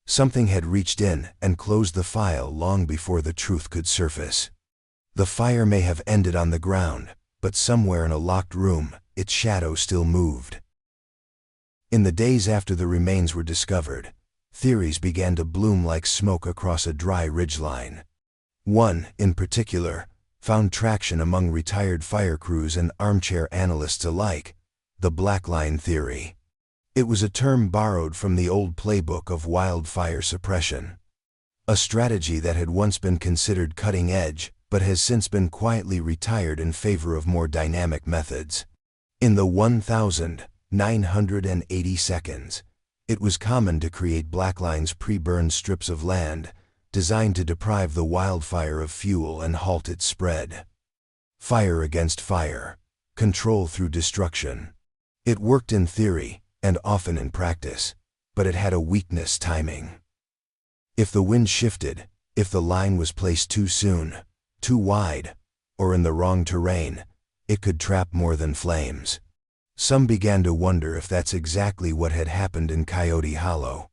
Something had reached in and closed the file long before the truth could surface. The fire may have ended on the ground, but somewhere in a locked room, its shadow still moved. In the days after the remains were discovered, theories began to bloom like smoke across a dry ridgeline. One, in particular, found traction among retired fire crews and armchair analysts alike: the black line theory. It was a term borrowed from the old playbook of wildfire suppression. A strategy that had once been considered cutting edge, but has since been quietly retired in favor of more dynamic methods. In the 1982nds, it was common to create blacklines pre-burned strips of land, designed to deprive the wildfire of fuel and halt its spread. Fire against fire, control through destruction. It worked in theory, and often in practice, but it had a weakness: timing. If the wind shifted, if the line was placed too soon, too wide, or in the wrong terrain, it could trap more than flames. Some began to wonder if that's exactly what had happened in Coyote Hollow.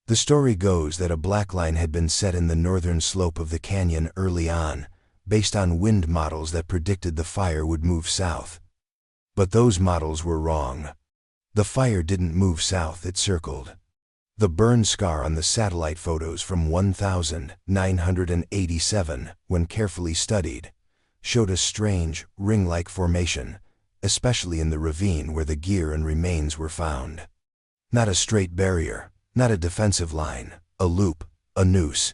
The story goes that a blackline had been set in the northern slope of the canyon early on, based on wind models that predicted the fire would move south. But those models were wrong. The fire didn't move south, it circled. The burn scar on the satellite photos from 1987, when carefully studied, showed a strange, ring-like formation, especially in the ravine where the gear and remains were found. Not a straight barrier, not a defensive line, a loop, a noose.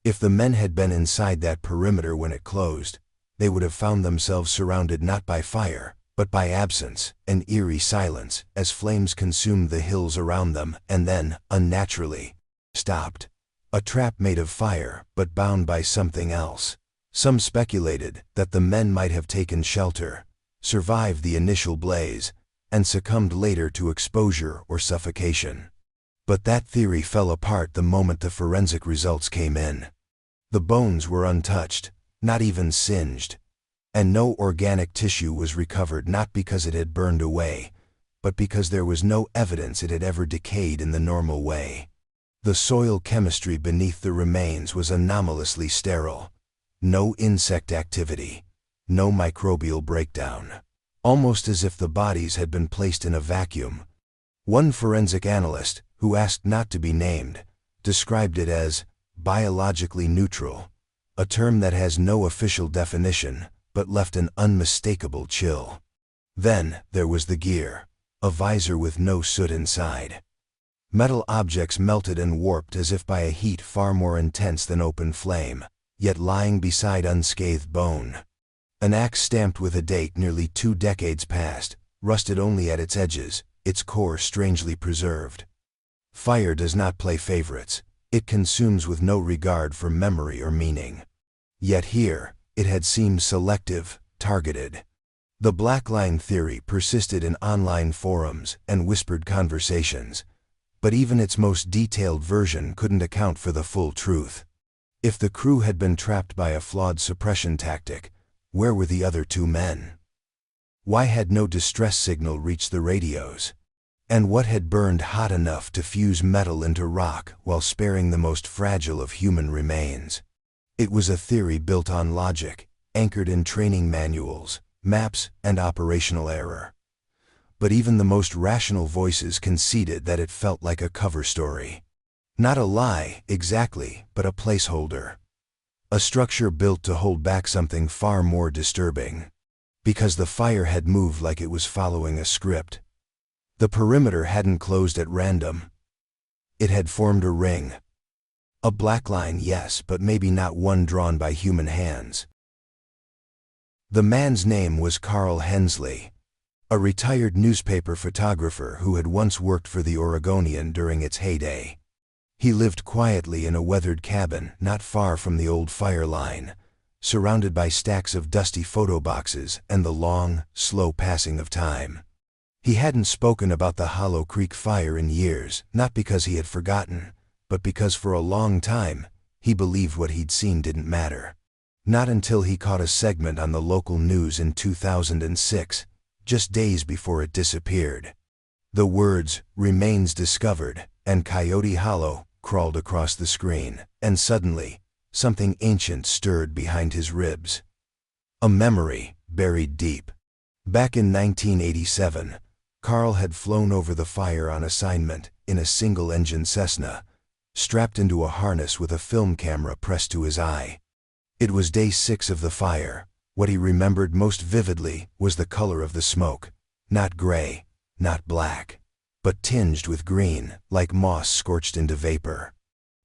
If the men had been inside that perimeter when it closed, they would have found themselves surrounded not by fire, but by absence, an eerie silence, as flames consumed the hills around them and then, unnaturally, stopped. A trap made of fire, but bound by something else. Some speculated that the men might have taken shelter, survived the initial blaze, and succumbed later to exposure or suffocation. But that theory fell apart the moment the forensic results came in. The bones were untouched, not even singed, and no organic tissue was recovered, not because it had burned away, but because there was no evidence it had ever decayed in the normal way. The soil chemistry beneath the remains was anomalously sterile. No insect activity, no microbial breakdown. Almost as if the bodies had been placed in a vacuum. One forensic analyst, who asked not to be named, described it as biologically neutral, a term that has no official definition, but left an unmistakable chill. Then there was the gear, a visor with no soot inside. Metal objects melted and warped as if by a heat far more intense than open flame, yet lying beside unscathed bone. An axe stamped with a date nearly 2 decades past, rusted only at its edges, its core strangely preserved. Fire does not play favorites. It consumes with no regard for memory or meaning. Yet here, it had seemed selective, targeted. The black line theory persisted in online forums and whispered conversations, but even its most detailed version couldn't account for the full truth. If the crew had been trapped by a flawed suppression tactic, where were the other 2 men? Why had no distress signal reached the radios? And what had burned hot enough to fuse metal into rock while sparing the most fragile of human remains? It was a theory built on logic, anchored in training manuals, maps, and operational error. But even the most rational voices conceded that it felt like a cover story. Not a lie, exactly, but a placeholder. A structure built to hold back something far more disturbing. Because the fire had moved like it was following a script. The perimeter hadn't closed at random. It had formed a ring. A black line, yes, but maybe not one drawn by human hands. The man's name was Carl Hensley, a retired newspaper photographer who had once worked for the Oregonian during its heyday. He lived quietly in a weathered cabin not far from the old fire line, surrounded by stacks of dusty photo boxes and the long, slow passing of time. He hadn't spoken about the Hollow Creek fire in years, not because he had forgotten, but because for a long time, he believed what he'd seen didn't matter. Not until he caught a segment on the local news in 2006, just days before it disappeared. The words, "Remains discovered," and "Coyote Hollow," crawled across the screen, and suddenly, something ancient stirred behind his ribs. A memory, buried deep. Back in 1987, Carl had flown over the fire on assignment, in a single-engine Cessna, strapped into a harness with a film camera pressed to his eye. It was day 6 of the fire. What he remembered most vividly was the color of the smoke, not gray, not black, but tinged with green, like moss scorched into vapor.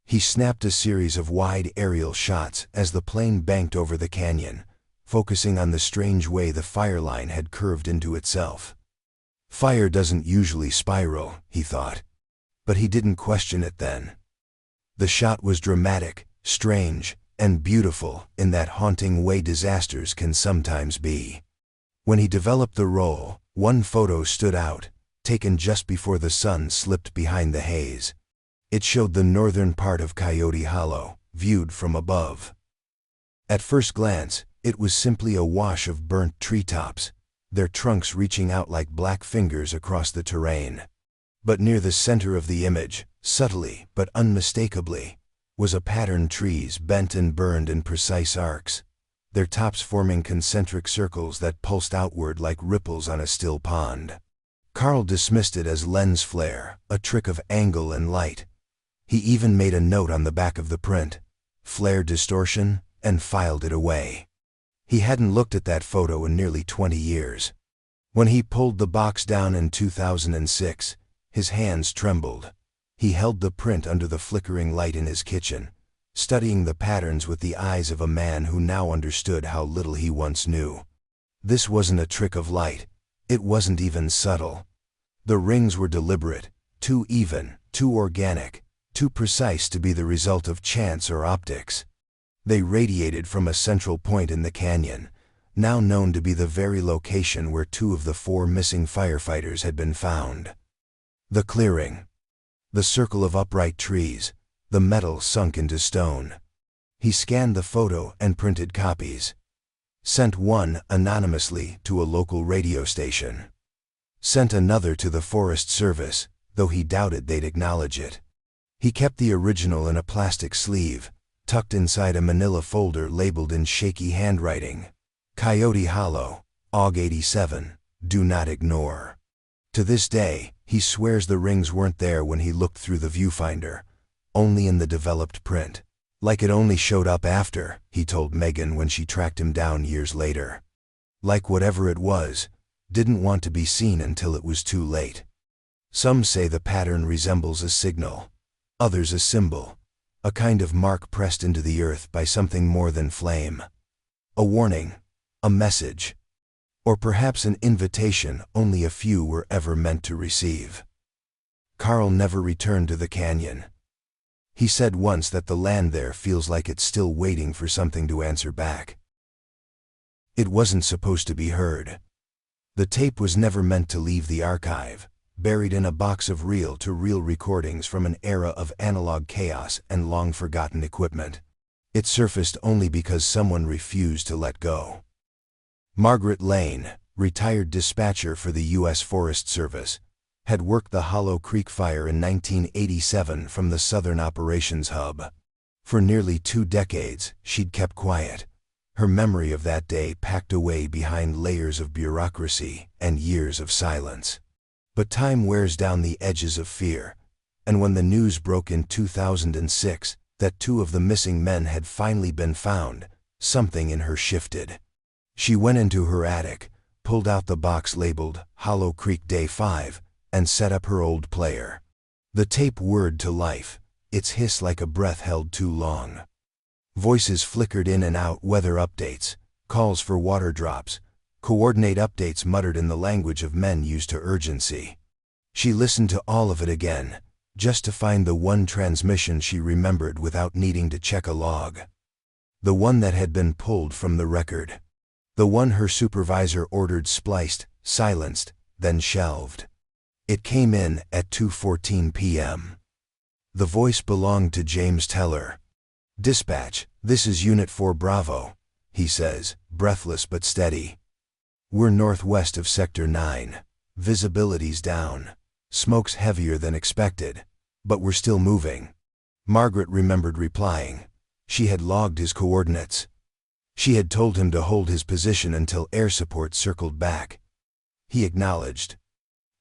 He snapped a series of wide aerial shots as the plane banked over the canyon, focusing on the strange way the fire line had curved into itself. Fire doesn't usually spiral, he thought. But he didn't question it then. The shot was dramatic, strange, and beautiful in that haunting way disasters can sometimes be. When he developed the role, one photo stood out, taken just before the sun slipped behind the haze. It showed the northern part of Coyote Hollow, viewed from above. At first glance, it was simply a wash of burnt treetops, their trunks reaching out like black fingers across the terrain. But near the center of the image, subtly but unmistakably, was a patterned trees bent and burned in precise arcs, their tops forming concentric circles that pulsed outward like ripples on a still pond. Carl dismissed it as lens flare, a trick of angle and light. He even made a note on the back of the print, "Flare distortion," and filed it away. He hadn't looked at that photo in nearly 20 years. When he pulled the box down in 2006, his hands trembled. He held the print under the flickering light in his kitchen, studying the patterns with the eyes of a man who now understood how little he once knew. This wasn't a trick of light. It wasn't even subtle. The rings were deliberate, too even, too organic, too precise to be the result of chance or optics. They radiated from a central point in the canyon, now known to be the very location where 2 of the 4 missing firefighters had been found. The clearing. The circle of upright trees, the metal sunk into stone. He scanned the photo and printed copies. Sent one anonymously to a local radio station. Sent another to the Forest Service, though he doubted they'd acknowledge it. He kept the original in a plastic sleeve, tucked inside a manila folder labeled in shaky handwriting. Coyote Hollow, Aug. 87, do not ignore. To this day, he swears the rings weren't there when he looked through the viewfinder, only in the developed print. Like it only showed up after, he told Megan when she tracked him down years later. Like whatever it was, didn't want to be seen until it was too late. Some say the pattern resembles a signal, others a symbol, a kind of mark pressed into the earth by something more than flame. A warning, a message, or perhaps an invitation only a few were ever meant to receive. Carl never returned to the canyon. He said once that the land there feels like it's still waiting for something to answer back. It wasn't supposed to be heard. The tape was never meant to leave the archive, buried in a box of reel-to-reel recordings from an era of analog chaos and long-forgotten equipment. It surfaced only because someone refused to let go. Margaret Lane, retired dispatcher for the U.S. Forest Service, had worked the Hollow Creek fire in 1987 from the Southern Operations Hub. For nearly 2 decades, she'd kept quiet, her memory of that day packed away behind layers of bureaucracy and years of silence. But time wears down the edges of fear, and when the news broke in 2006 that 2 of the missing men had finally been found, something in her shifted. She went into her attic, pulled out the box labeled Hollow Creek Day 5, and set up her old player. The tape whirred to life, its hiss like a breath held too long. Voices flickered in and out, weather updates, calls for water drops, coordinate updates muttered in the language of men used to urgency. She listened to all of it again, just to find the one transmission she remembered without needing to check a log. The one that had been pulled from the record. The one her supervisor ordered spliced, silenced, then shelved. It came in at 2:14 p.m. The voice belonged to James Teller. "Dispatch, this is Unit 4 Bravo," he says, breathless but steady. "We're northwest of Sector 9. Visibility's down. Smoke's heavier than expected, but we're still moving." Margaret remembered replying. She had logged his coordinates. She had told him to hold his position until air support circled back. He acknowledged.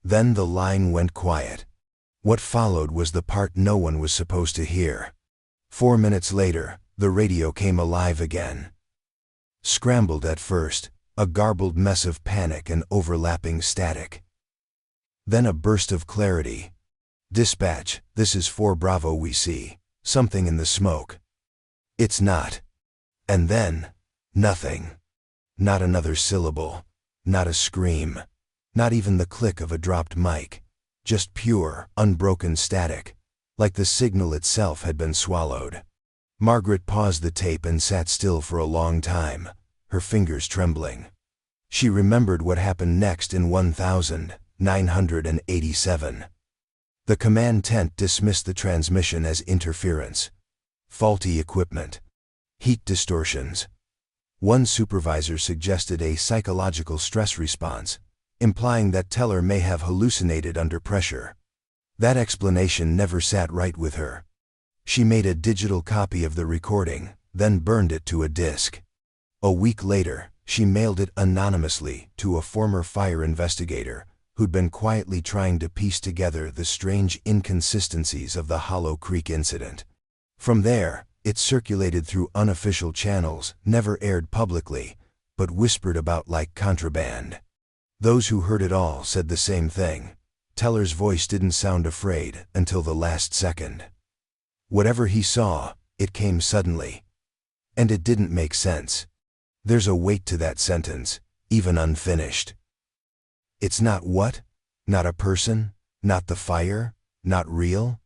Then the line went quiet. What followed was the part no one was supposed to hear. 4 minutes later, the radio came alive again. Scrambled at first, a garbled mess of panic and overlapping static. Then a burst of clarity. "Dispatch, this is 4 Bravo, we see something in the smoke." "It's not." And then, nothing. Not another syllable. Not a scream. Not even the click of a dropped mic. Just pure, unbroken static, like the signal itself had been swallowed. Margaret paused the tape and sat still for a long time, her fingers trembling. She remembered what happened next in 1987. The command tent dismissed the transmission as interference. Faulty equipment. Heat distortions. One supervisor suggested a psychological stress response, implying that Teller may have hallucinated under pressure. That explanation never sat right with her. She made a digital copy of the recording, then burned it to a disk. A week later, she mailed it anonymously to a former fire investigator who'd been quietly trying to piece together the strange inconsistencies of the Hollow Creek incident. From there, it circulated through unofficial channels, never aired publicly, but whispered about like contraband. Those who heard it all said the same thing. Teller's voice didn't sound afraid until the last second. Whatever he saw, it came suddenly. And it didn't make sense. There's a weight to that sentence, even unfinished. It's not what? Not a person? Not the fire? Not real?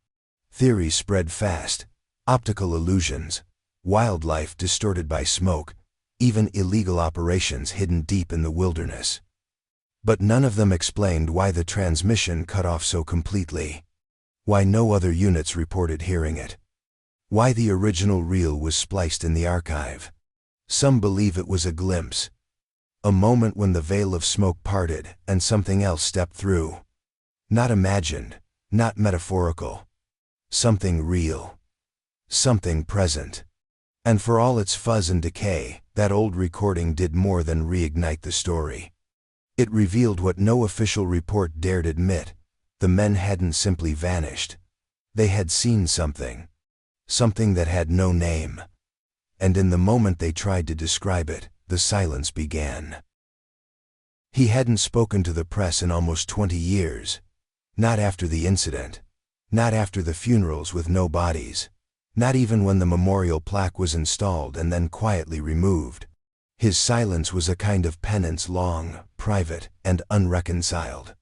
Theories spread fast. Optical illusions, wildlife distorted by smoke, even illegal operations hidden deep in the wilderness. But none of them explained why the transmission cut off so completely. Why no other units reported hearing it. Why the original reel was spliced in the archive. Some believe it was a glimpse. A moment when the veil of smoke parted and something else stepped through. Not imagined, not metaphorical. Something real. Something present. And for all its fuzz and decay, that old recording did more than reignite the story. It revealed what no official report dared admit. The men hadn't simply vanished. They had seen something. Something that had no name. And in the moment they tried to describe it, the silence began. He hadn't spoken to the press in almost 20 years. Not after the incident. Not after the funerals with no bodies. Not even when the memorial plaque was installed and then quietly removed. His silence was a kind of penance, long, private, and unreconciled.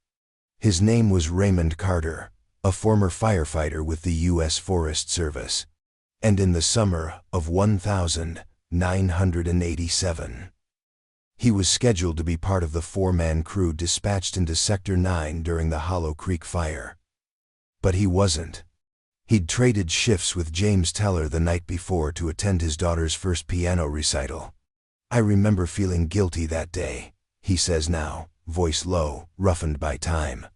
His name was Raymond Carter, a former firefighter with the U.S. Forest Service. And in the summer of 1987, he was scheduled to be part of the 4-man crew dispatched into Sector 9 during the Hollow Creek fire. But he wasn't. He'd traded shifts with James Teller the night before to attend his daughter's first piano recital. "I remember feeling guilty that day," he says now, voice low, roughened by time.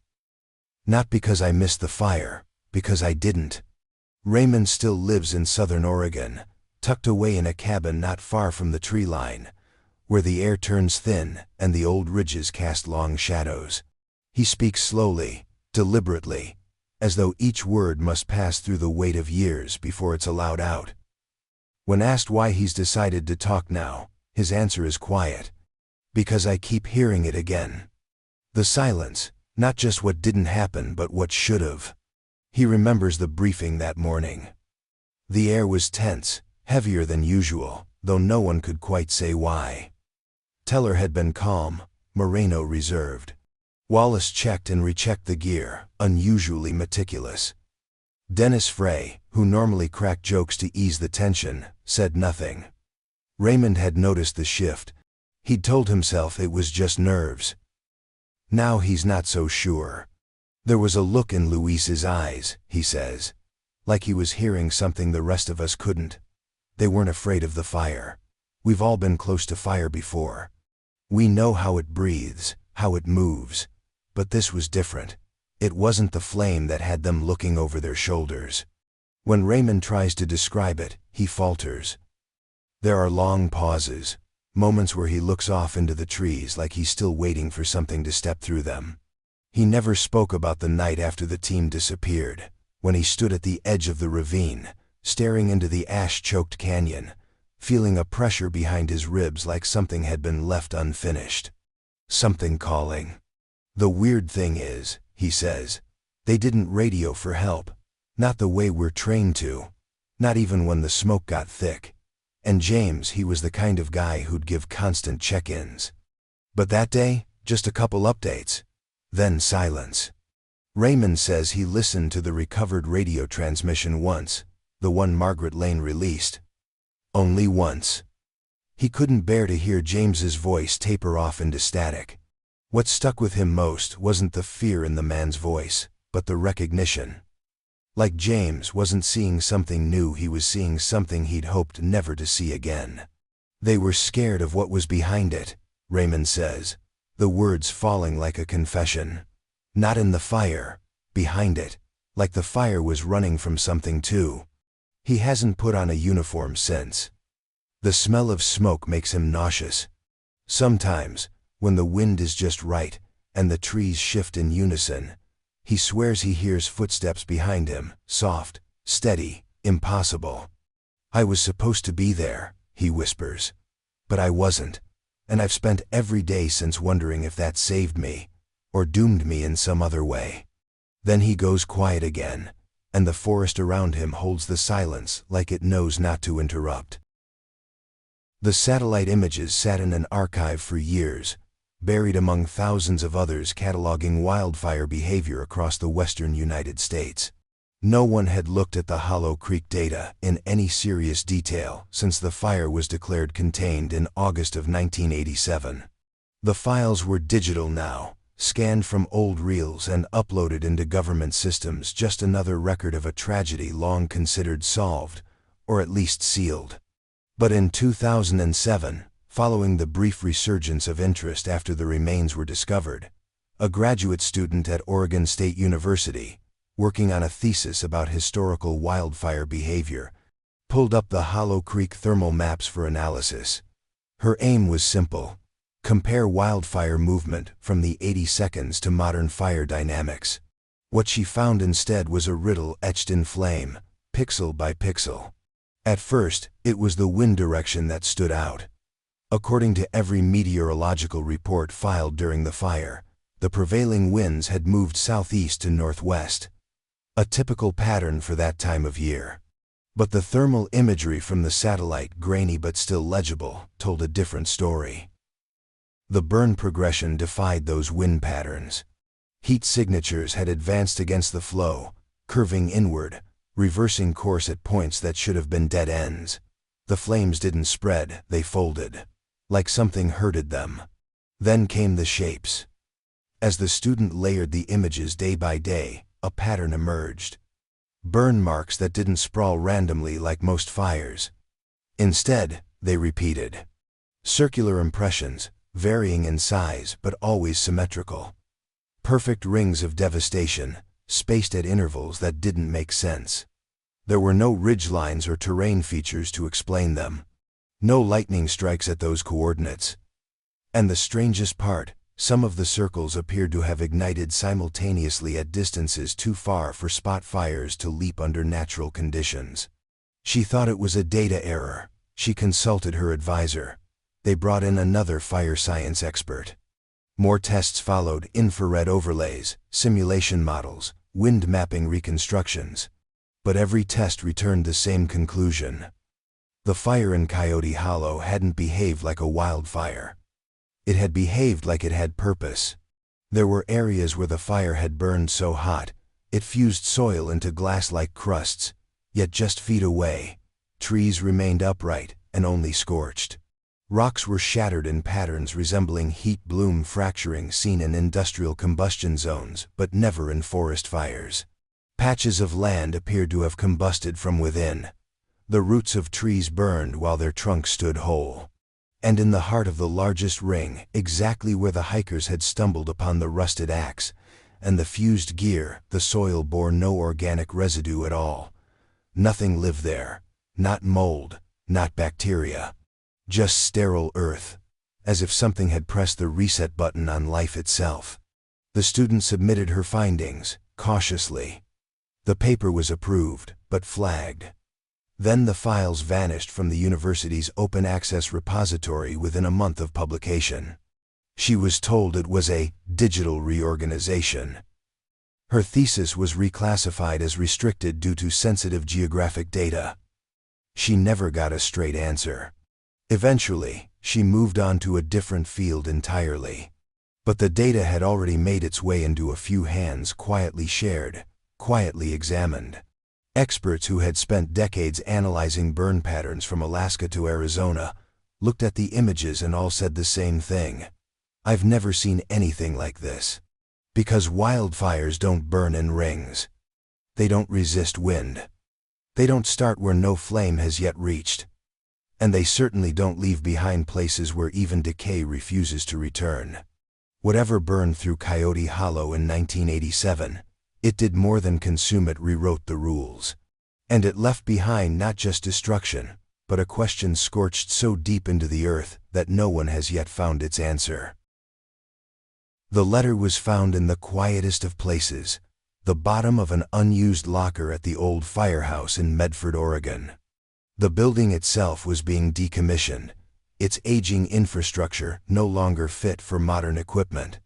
"Not because I missed the fire, because I didn't." Raymond still lives in southern Oregon, tucked away in a cabin not far from the tree line, where the air turns thin and the old ridges cast long shadows. He speaks slowly, deliberately, as though each word must pass through the weight of years before it's allowed out. When asked why he's decided to talk now, his answer is quiet. "Because I keep hearing it again." The silence, not just what didn't happen but what should have. He remembers the briefing that morning. The air was tense, heavier than usual, though no one could quite say why. Teller had been calm, Moreno reserved. Wallace checked and rechecked the gear, unusually meticulous. Dennis Frey, who normally cracked jokes to ease the tension, said nothing. Raymond had noticed the shift. He'd told himself it was just nerves. Now he's not so sure. There was a look in Luis's eyes, he says, like he was hearing something the rest of us couldn't. They weren't afraid of the fire. We've all been close to fire before. We know how it breathes, how it moves. But this was different. It wasn't the flame that had them looking over their shoulders. When Raymond tries to describe it, he falters. There are long pauses, moments where he looks off into the trees like he's still waiting for something to step through them. He never spoke about the night after the team disappeared, when he stood at the edge of the ravine, staring into the ash-choked canyon, feeling a pressure behind his ribs like something had been left unfinished. Something calling. "The weird thing is," he says, "they didn't radio for help. Not the way we're trained to. Not even when the smoke got thick. And James, he was the kind of guy who'd give constant check-ins. But that day, just a couple updates. Then silence." Raymond says he listened to the recovered radio transmission once, the one Margaret Lane released. Only once. He couldn't bear to hear James's voice taper off into static. What stuck with him most wasn't the fear in the man's voice, but the recognition. Like James wasn't seeing something new, he was seeing something he'd hoped never to see again. They were scared of what was behind it, Raymond says, the words falling like a confession. Not in the fire, behind it, like the fire was running from something too. He hasn't put on a uniform since. The smell of smoke makes him nauseous. Sometimes, when the wind is just right, and the trees shift in unison, he swears he hears footsteps behind him, soft, steady, impossible. "I was supposed to be there," he whispers. "But I wasn't, and I've spent every day since wondering if that saved me, or doomed me in some other way." Then he goes quiet again, and the forest around him holds the silence like it knows not to interrupt. The satellite images sat in an archive for years, buried among thousands of others cataloging wildfire behavior across the western United States. No one had looked at the Hollow Creek data in any serious detail since the fire was declared contained in August of 1987. The files were digital now, scanned from old reels and uploaded into government systems, just another record of a tragedy long considered solved, or at least sealed. But in 2007, following the brief resurgence of interest after the remains were discovered, a graduate student at Oregon State University, working on a thesis about historical wildfire behavior, pulled up the Hollow Creek thermal maps for analysis. Her aim was simple: compare wildfire movement from the 82nds to modern fire dynamics. What she found instead was a riddle etched in flame, pixel by pixel. At first, it was the wind direction that stood out. According to every meteorological report filed during the fire, the prevailing winds had moved southeast to northwest, a typical pattern for that time of year. But the thermal imagery from the satellite, grainy but still legible, told a different story. The burn progression defied those wind patterns. Heat signatures had advanced against the flow, curving inward, reversing course at points that should have been dead ends. The flames didn't spread, they folded, like something herded them. Then came the shapes. As the student layered the images day by day, a pattern emerged. Burn marks that didn't sprawl randomly like most fires. Instead, they repeated. Circular impressions, varying in size but always symmetrical. Perfect rings of devastation, spaced at intervals that didn't make sense. There were no ridgelines or terrain features to explain them. No lightning strikes at those coordinates. And the strangest part, some of the circles appeared to have ignited simultaneously at distances too far for spot fires to leap under natural conditions. She thought it was a data error. She consulted her advisor. They brought in another fire science expert. More tests followed: infrared overlays, simulation models, wind mapping reconstructions. But every test returned the same conclusion. The fire in Coyote Hollow hadn't behaved like a wildfire. It had behaved like it had purpose. There were areas where the fire had burned so hot, it fused soil into glass-like crusts, yet just feet away, trees remained upright and only scorched. Rocks were shattered in patterns resembling heat bloom fracturing seen in industrial combustion zones, but never in forest fires. Patches of land appeared to have combusted from within. The roots of trees burned while their trunks stood whole. And in the heart of the largest ring, exactly where the hikers had stumbled upon the rusted axe and the fused gear, the soil bore no organic residue at all. Nothing lived there, not mold, not bacteria. Just sterile earth, as if something had pressed the reset button on life itself. The student submitted her findings, cautiously. The paper was approved, but flagged. Then the files vanished from the university's open access repository within a month of publication. She was told it was a digital reorganization. Her thesis was reclassified as restricted due to sensitive geographic data. She never got a straight answer. Eventually, she moved on to a different field entirely. But the data had already made its way into a few hands, quietly shared, quietly examined. Experts who had spent decades analyzing burn patterns from Alaska to Arizona looked at the images and all said the same thing. I've never seen anything like this. Because wildfires don't burn in rings. They don't resist wind. They don't start where no flame has yet reached. And they certainly don't leave behind places where even decay refuses to return. Whatever burned through Coyote Hollow in 1987, it did more than consume, it rewrote the rules. And it left behind not just destruction, but a question scorched so deep into the earth that no one has yet found its answer. The letter was found in the quietest of places, the bottom of an unused locker at the old firehouse in Medford, Oregon. The building itself was being decommissioned, its aging infrastructure no longer fit for modern equipment.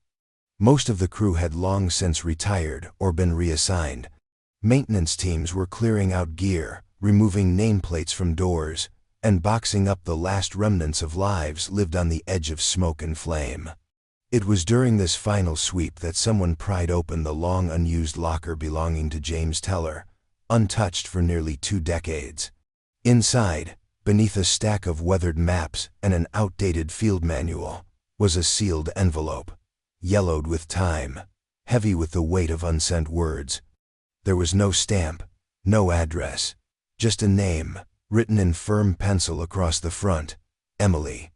Most of the crew had long since retired or been reassigned. Maintenance teams were clearing out gear, removing nameplates from doors, and boxing up the last remnants of lives lived on the edge of smoke and flame. It was during this final sweep that someone pried open the long unused locker belonging to James Teller, untouched for nearly 2 decades. Inside, beneath a stack of weathered maps and an outdated field manual, was a sealed envelope, yellowed with time, heavy with the weight of unsent words. There was no stamp, no address, just a name, written in firm pencil across the front: Emily.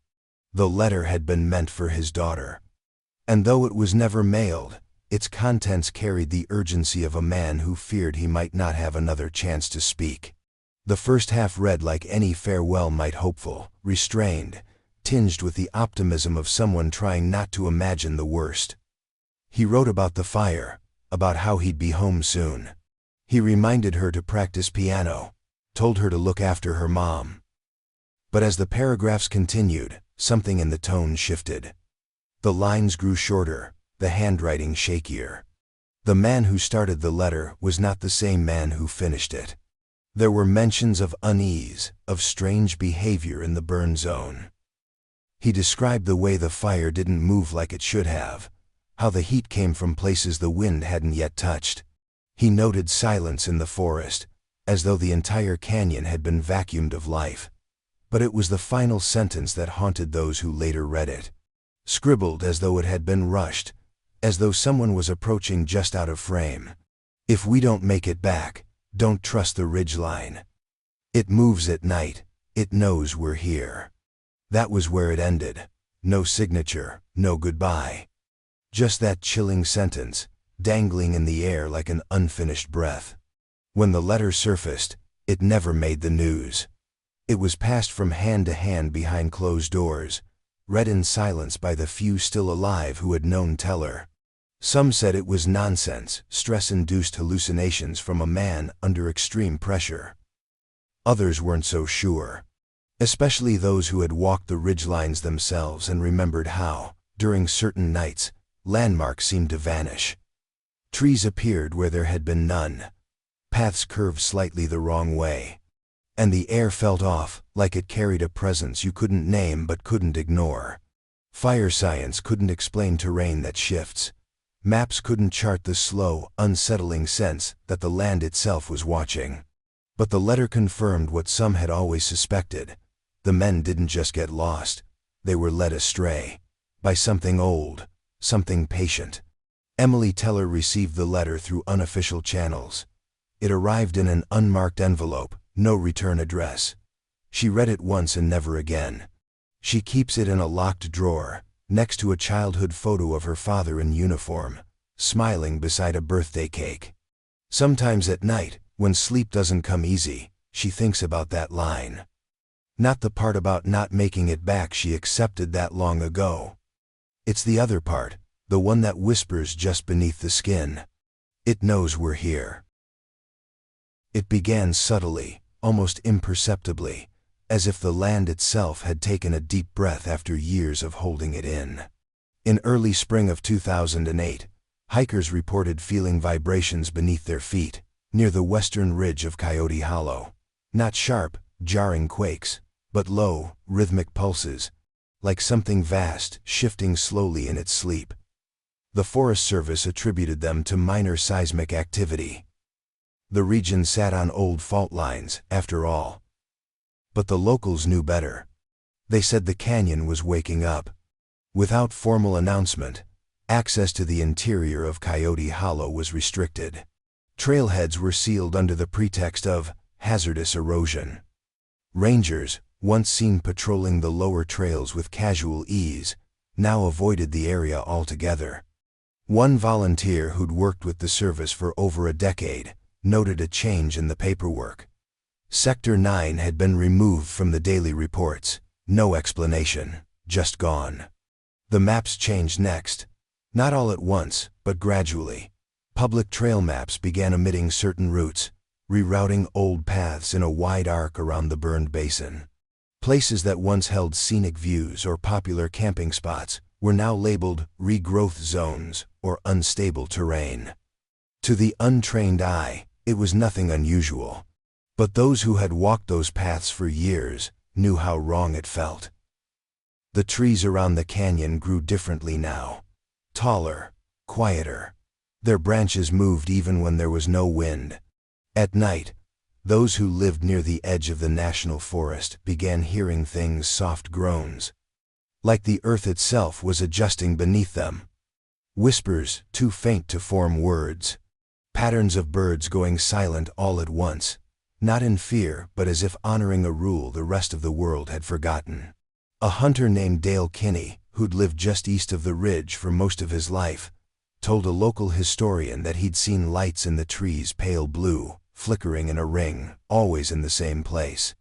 The letter had been meant for his daughter. And though it was never mailed, its contents carried the urgency of a man who feared he might not have another chance to speak. The first half read like any farewell might, hopeful, restrained, tinged with the optimism of someone trying not to imagine the worst. He wrote about the fire, about how he'd be home soon. He reminded her to practice piano, told her to look after her mom. But as the paragraphs continued, something in the tone shifted. The lines grew shorter, the handwriting shakier. The man who started the letter was not the same man who finished it. There were mentions of unease, of strange behavior in the burn zone. He described the way the fire didn't move like it should have, how the heat came from places the wind hadn't yet touched. He noted silence in the forest, as though the entire canyon had been vacuumed of life. But it was the final sentence that haunted those who later read it. Scribbled as though it had been rushed, as though someone was approaching just out of frame. If we don't make it back, don't trust the ridgeline. It moves at night, it knows we're here. That was where it ended. No signature, no goodbye. Just that chilling sentence, dangling in the air like an unfinished breath. When the letter surfaced, it never made the news. It was passed from hand to hand behind closed doors, read in silence by the few still alive who had known Teller. Some said it was nonsense, stress-induced hallucinations from a man under extreme pressure. Others weren't so sure, especially those who had walked the ridgelines themselves and remembered how, during certain nights, landmarks seemed to vanish. Trees appeared where there had been none. Paths curved slightly the wrong way. And the air felt off, like it carried a presence you couldn't name but couldn't ignore. Fire science couldn't explain terrain that shifts. Maps couldn't chart the slow, unsettling sense that the land itself was watching. But the letter confirmed what some had always suspected. The men didn't just get lost. They were led astray. By something old, something patient. Emily Teller received the letter through unofficial channels. It arrived in an unmarked envelope, no return address. She read it once and never again. She keeps it in a locked drawer, next to a childhood photo of her father in uniform, smiling beside a birthday cake. Sometimes at night, when sleep doesn't come easy, she thinks about that line. Not the part about not making it back, she accepted that long ago. It's the other part, the one that whispers just beneath the skin. It knows we're here. It began subtly, almost imperceptibly, as if the land itself had taken a deep breath after years of holding it in. In early spring of 2008, hikers reported feeling vibrations beneath their feet, near the western ridge of Coyote Hollow. Not sharp, jarring quakes, but low, rhythmic pulses, like something vast shifting slowly in its sleep. The Forest Service attributed them to minor seismic activity. The region sat on old fault lines, after all. But the locals knew better. They said the canyon was waking up. Without formal announcement, access to the interior of Coyote Hollow was restricted. Trailheads were sealed under the pretext of hazardous erosion. Rangers, once seen patrolling the lower trails with casual ease, now avoided the area altogether. One volunteer who'd worked with the service for over a decade noted a change in the paperwork. Sector 9 had been removed from the daily reports. No explanation, just gone. The maps changed next. Not all at once, but gradually. Public trail maps began omitting certain routes, rerouting old paths in a wide arc around the burned basin. Places that once held scenic views or popular camping spots were now labeled regrowth zones or unstable terrain. To the untrained eye, it was nothing unusual. But those who had walked those paths for years knew how wrong it felt. The trees around the canyon grew differently now. Taller, quieter. Their branches moved even when there was no wind. At night, those who lived near the edge of the national forest began hearing things, soft groans, like the earth itself was adjusting beneath them. Whispers, too faint to form words. Patterns of birds going silent all at once, not in fear but as if honoring a rule the rest of the world had forgotten. A hunter named Dale Kinney, who'd lived just east of the ridge for most of his life, told a local historian that he'd seen lights in the trees, pale blue, flickering in a ring, always in the same place.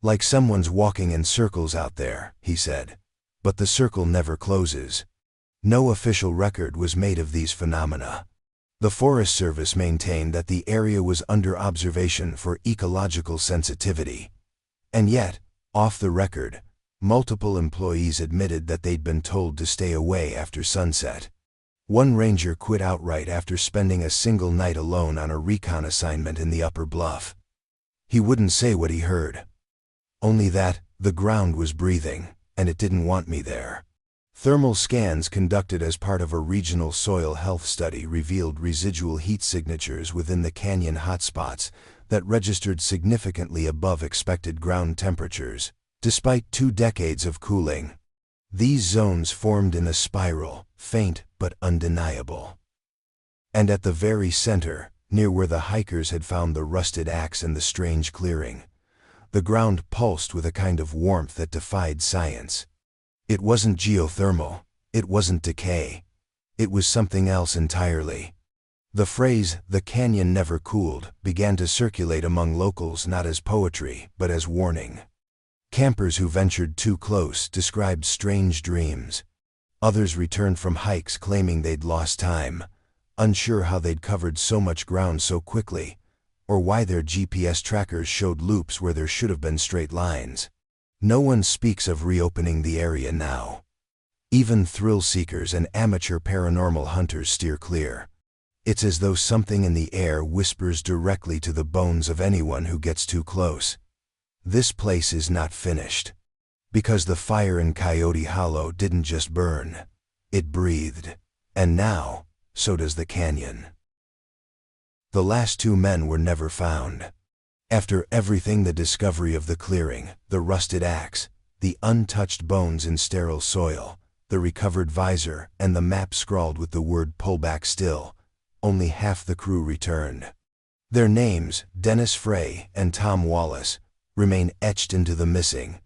Like someone's walking in circles out there, he said. But the circle never closes. No official record was made of these phenomena. The Forest Service maintained that the area was under observation for ecological sensitivity. And yet, off the record, multiple employees admitted that they'd been told to stay away after sunset. One ranger quit outright after spending a single night alone on a recon assignment in the upper bluff. He wouldn't say what he heard. Only that, the ground was breathing, and it didn't want me there. Thermal scans conducted as part of a regional soil health study revealed residual heat signatures within the canyon hotspots that registered significantly above expected ground temperatures, despite 2 decades of cooling. These zones formed in a spiral, faint but undeniable. And at the very center, near where the hikers had found the rusted axe and the strange clearing, the ground pulsed with a kind of warmth that defied science. It wasn't geothermal, it wasn't decay. It was something else entirely. The phrase, "the canyon never cooled," began to circulate among locals not as poetry, but as warning. Campers who ventured too close described strange dreams. Others returned from hikes claiming they'd lost time, unsure how they'd covered so much ground so quickly, or why their GPS trackers showed loops where there should have been straight lines. No one speaks of reopening the area now. Even thrill seekers and amateur paranormal hunters steer clear. It's as though something in the air whispers directly to the bones of anyone who gets too close. This place is not finished. Because the fire in Coyote Hollow didn't just burn, it breathed. And now, so does the canyon. The last 2 men were never found. After everything, the discovery of the clearing, the rusted axe, the untouched bones in sterile soil, the recovered visor, and the map scrawled with the word "pull back still," only half the crew returned. Their names, Dennis Frey and Tom Wallace, remain etched into the missing,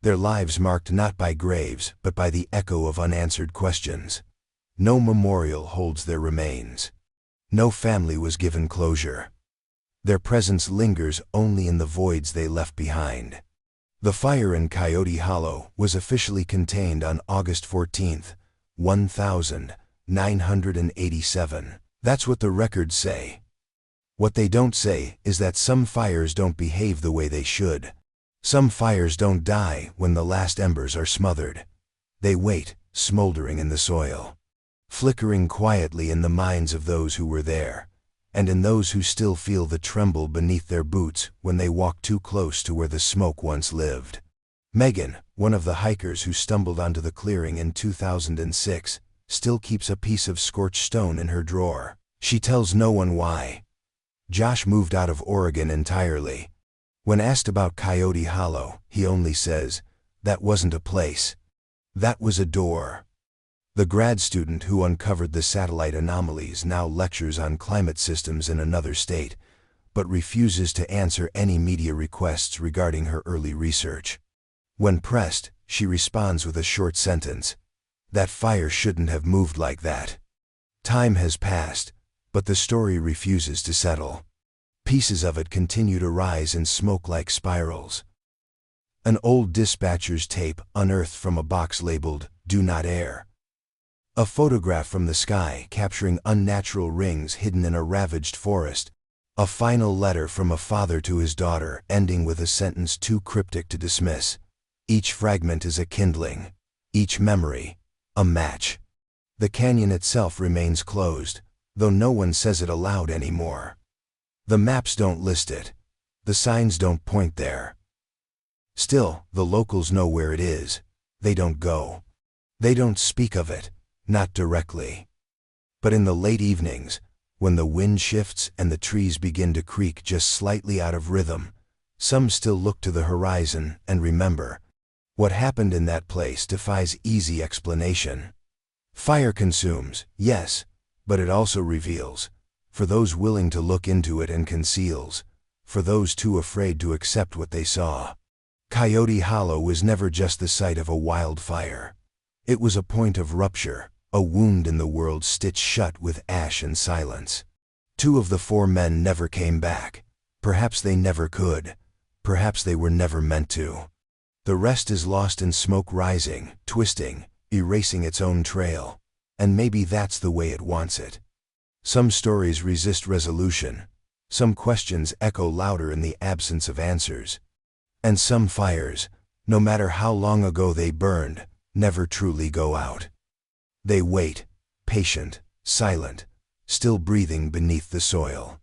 their lives marked not by graves but by the echo of unanswered questions. No memorial holds their remains. No family was given closure. Their presence lingers only in the voids they left behind. The fire in Coyote Hollow was officially contained on August 14, 1987. That's what the records say. What they don't say is that some fires don't behave the way they should. Some fires don't die when the last embers are smothered. They wait, smoldering in the soil, flickering quietly in the minds of those who were there, and in those who still feel the tremble beneath their boots when they walk too close to where the smoke once lived. Megan, one of the hikers who stumbled onto the clearing in 2006, still keeps a piece of scorched stone in her drawer. She tells no one why. Josh moved out of Oregon entirely. When asked about Coyote Hollow, he only says, "That wasn't a place. That was a door." The grad student who uncovered the satellite anomalies now lectures on climate systems in another state, but refuses to answer any media requests regarding her early research. When pressed, she responds with a short sentence: "That fire shouldn't have moved like that." Time has passed, but the story refuses to settle. Pieces of it continue to rise in smoke like spirals. An old dispatcher's tape unearthed from a box labeled "Do Not Air." A photograph from the sky capturing unnatural rings hidden in a ravaged forest. A final letter from a father to his daughter ending with a sentence too cryptic to dismiss. Each fragment is a kindling. Each memory, a match. The canyon itself remains closed, though no one says it aloud anymore. The maps don't list it. The signs don't point there. Still, the locals know where it is. They don't go. They don't speak of it. Not directly. But in the late evenings, When the wind shifts and the trees begin to creak just slightly out of rhythm, some still look to the horizon and remember. What happened in that place defies easy explanation. Fire consumes, yes, but it also reveals. For those willing to look into it, and conceals. For those too afraid to accept what they saw. Coyote Hollow was never just the site of a wildfire. It was a point of rupture, a wound in the world stitched shut with ash and silence. 2 of the 4 men never came back. Perhaps they never could. Perhaps they were never meant to. The rest is lost in smoke rising, twisting, erasing its own trail. And maybe that's the way it wants it. Some stories resist resolution. Some questions echo louder in the absence of answers. And some fires, no matter how long ago they burned, never truly go out. They wait, patient, silent, still breathing beneath the soil.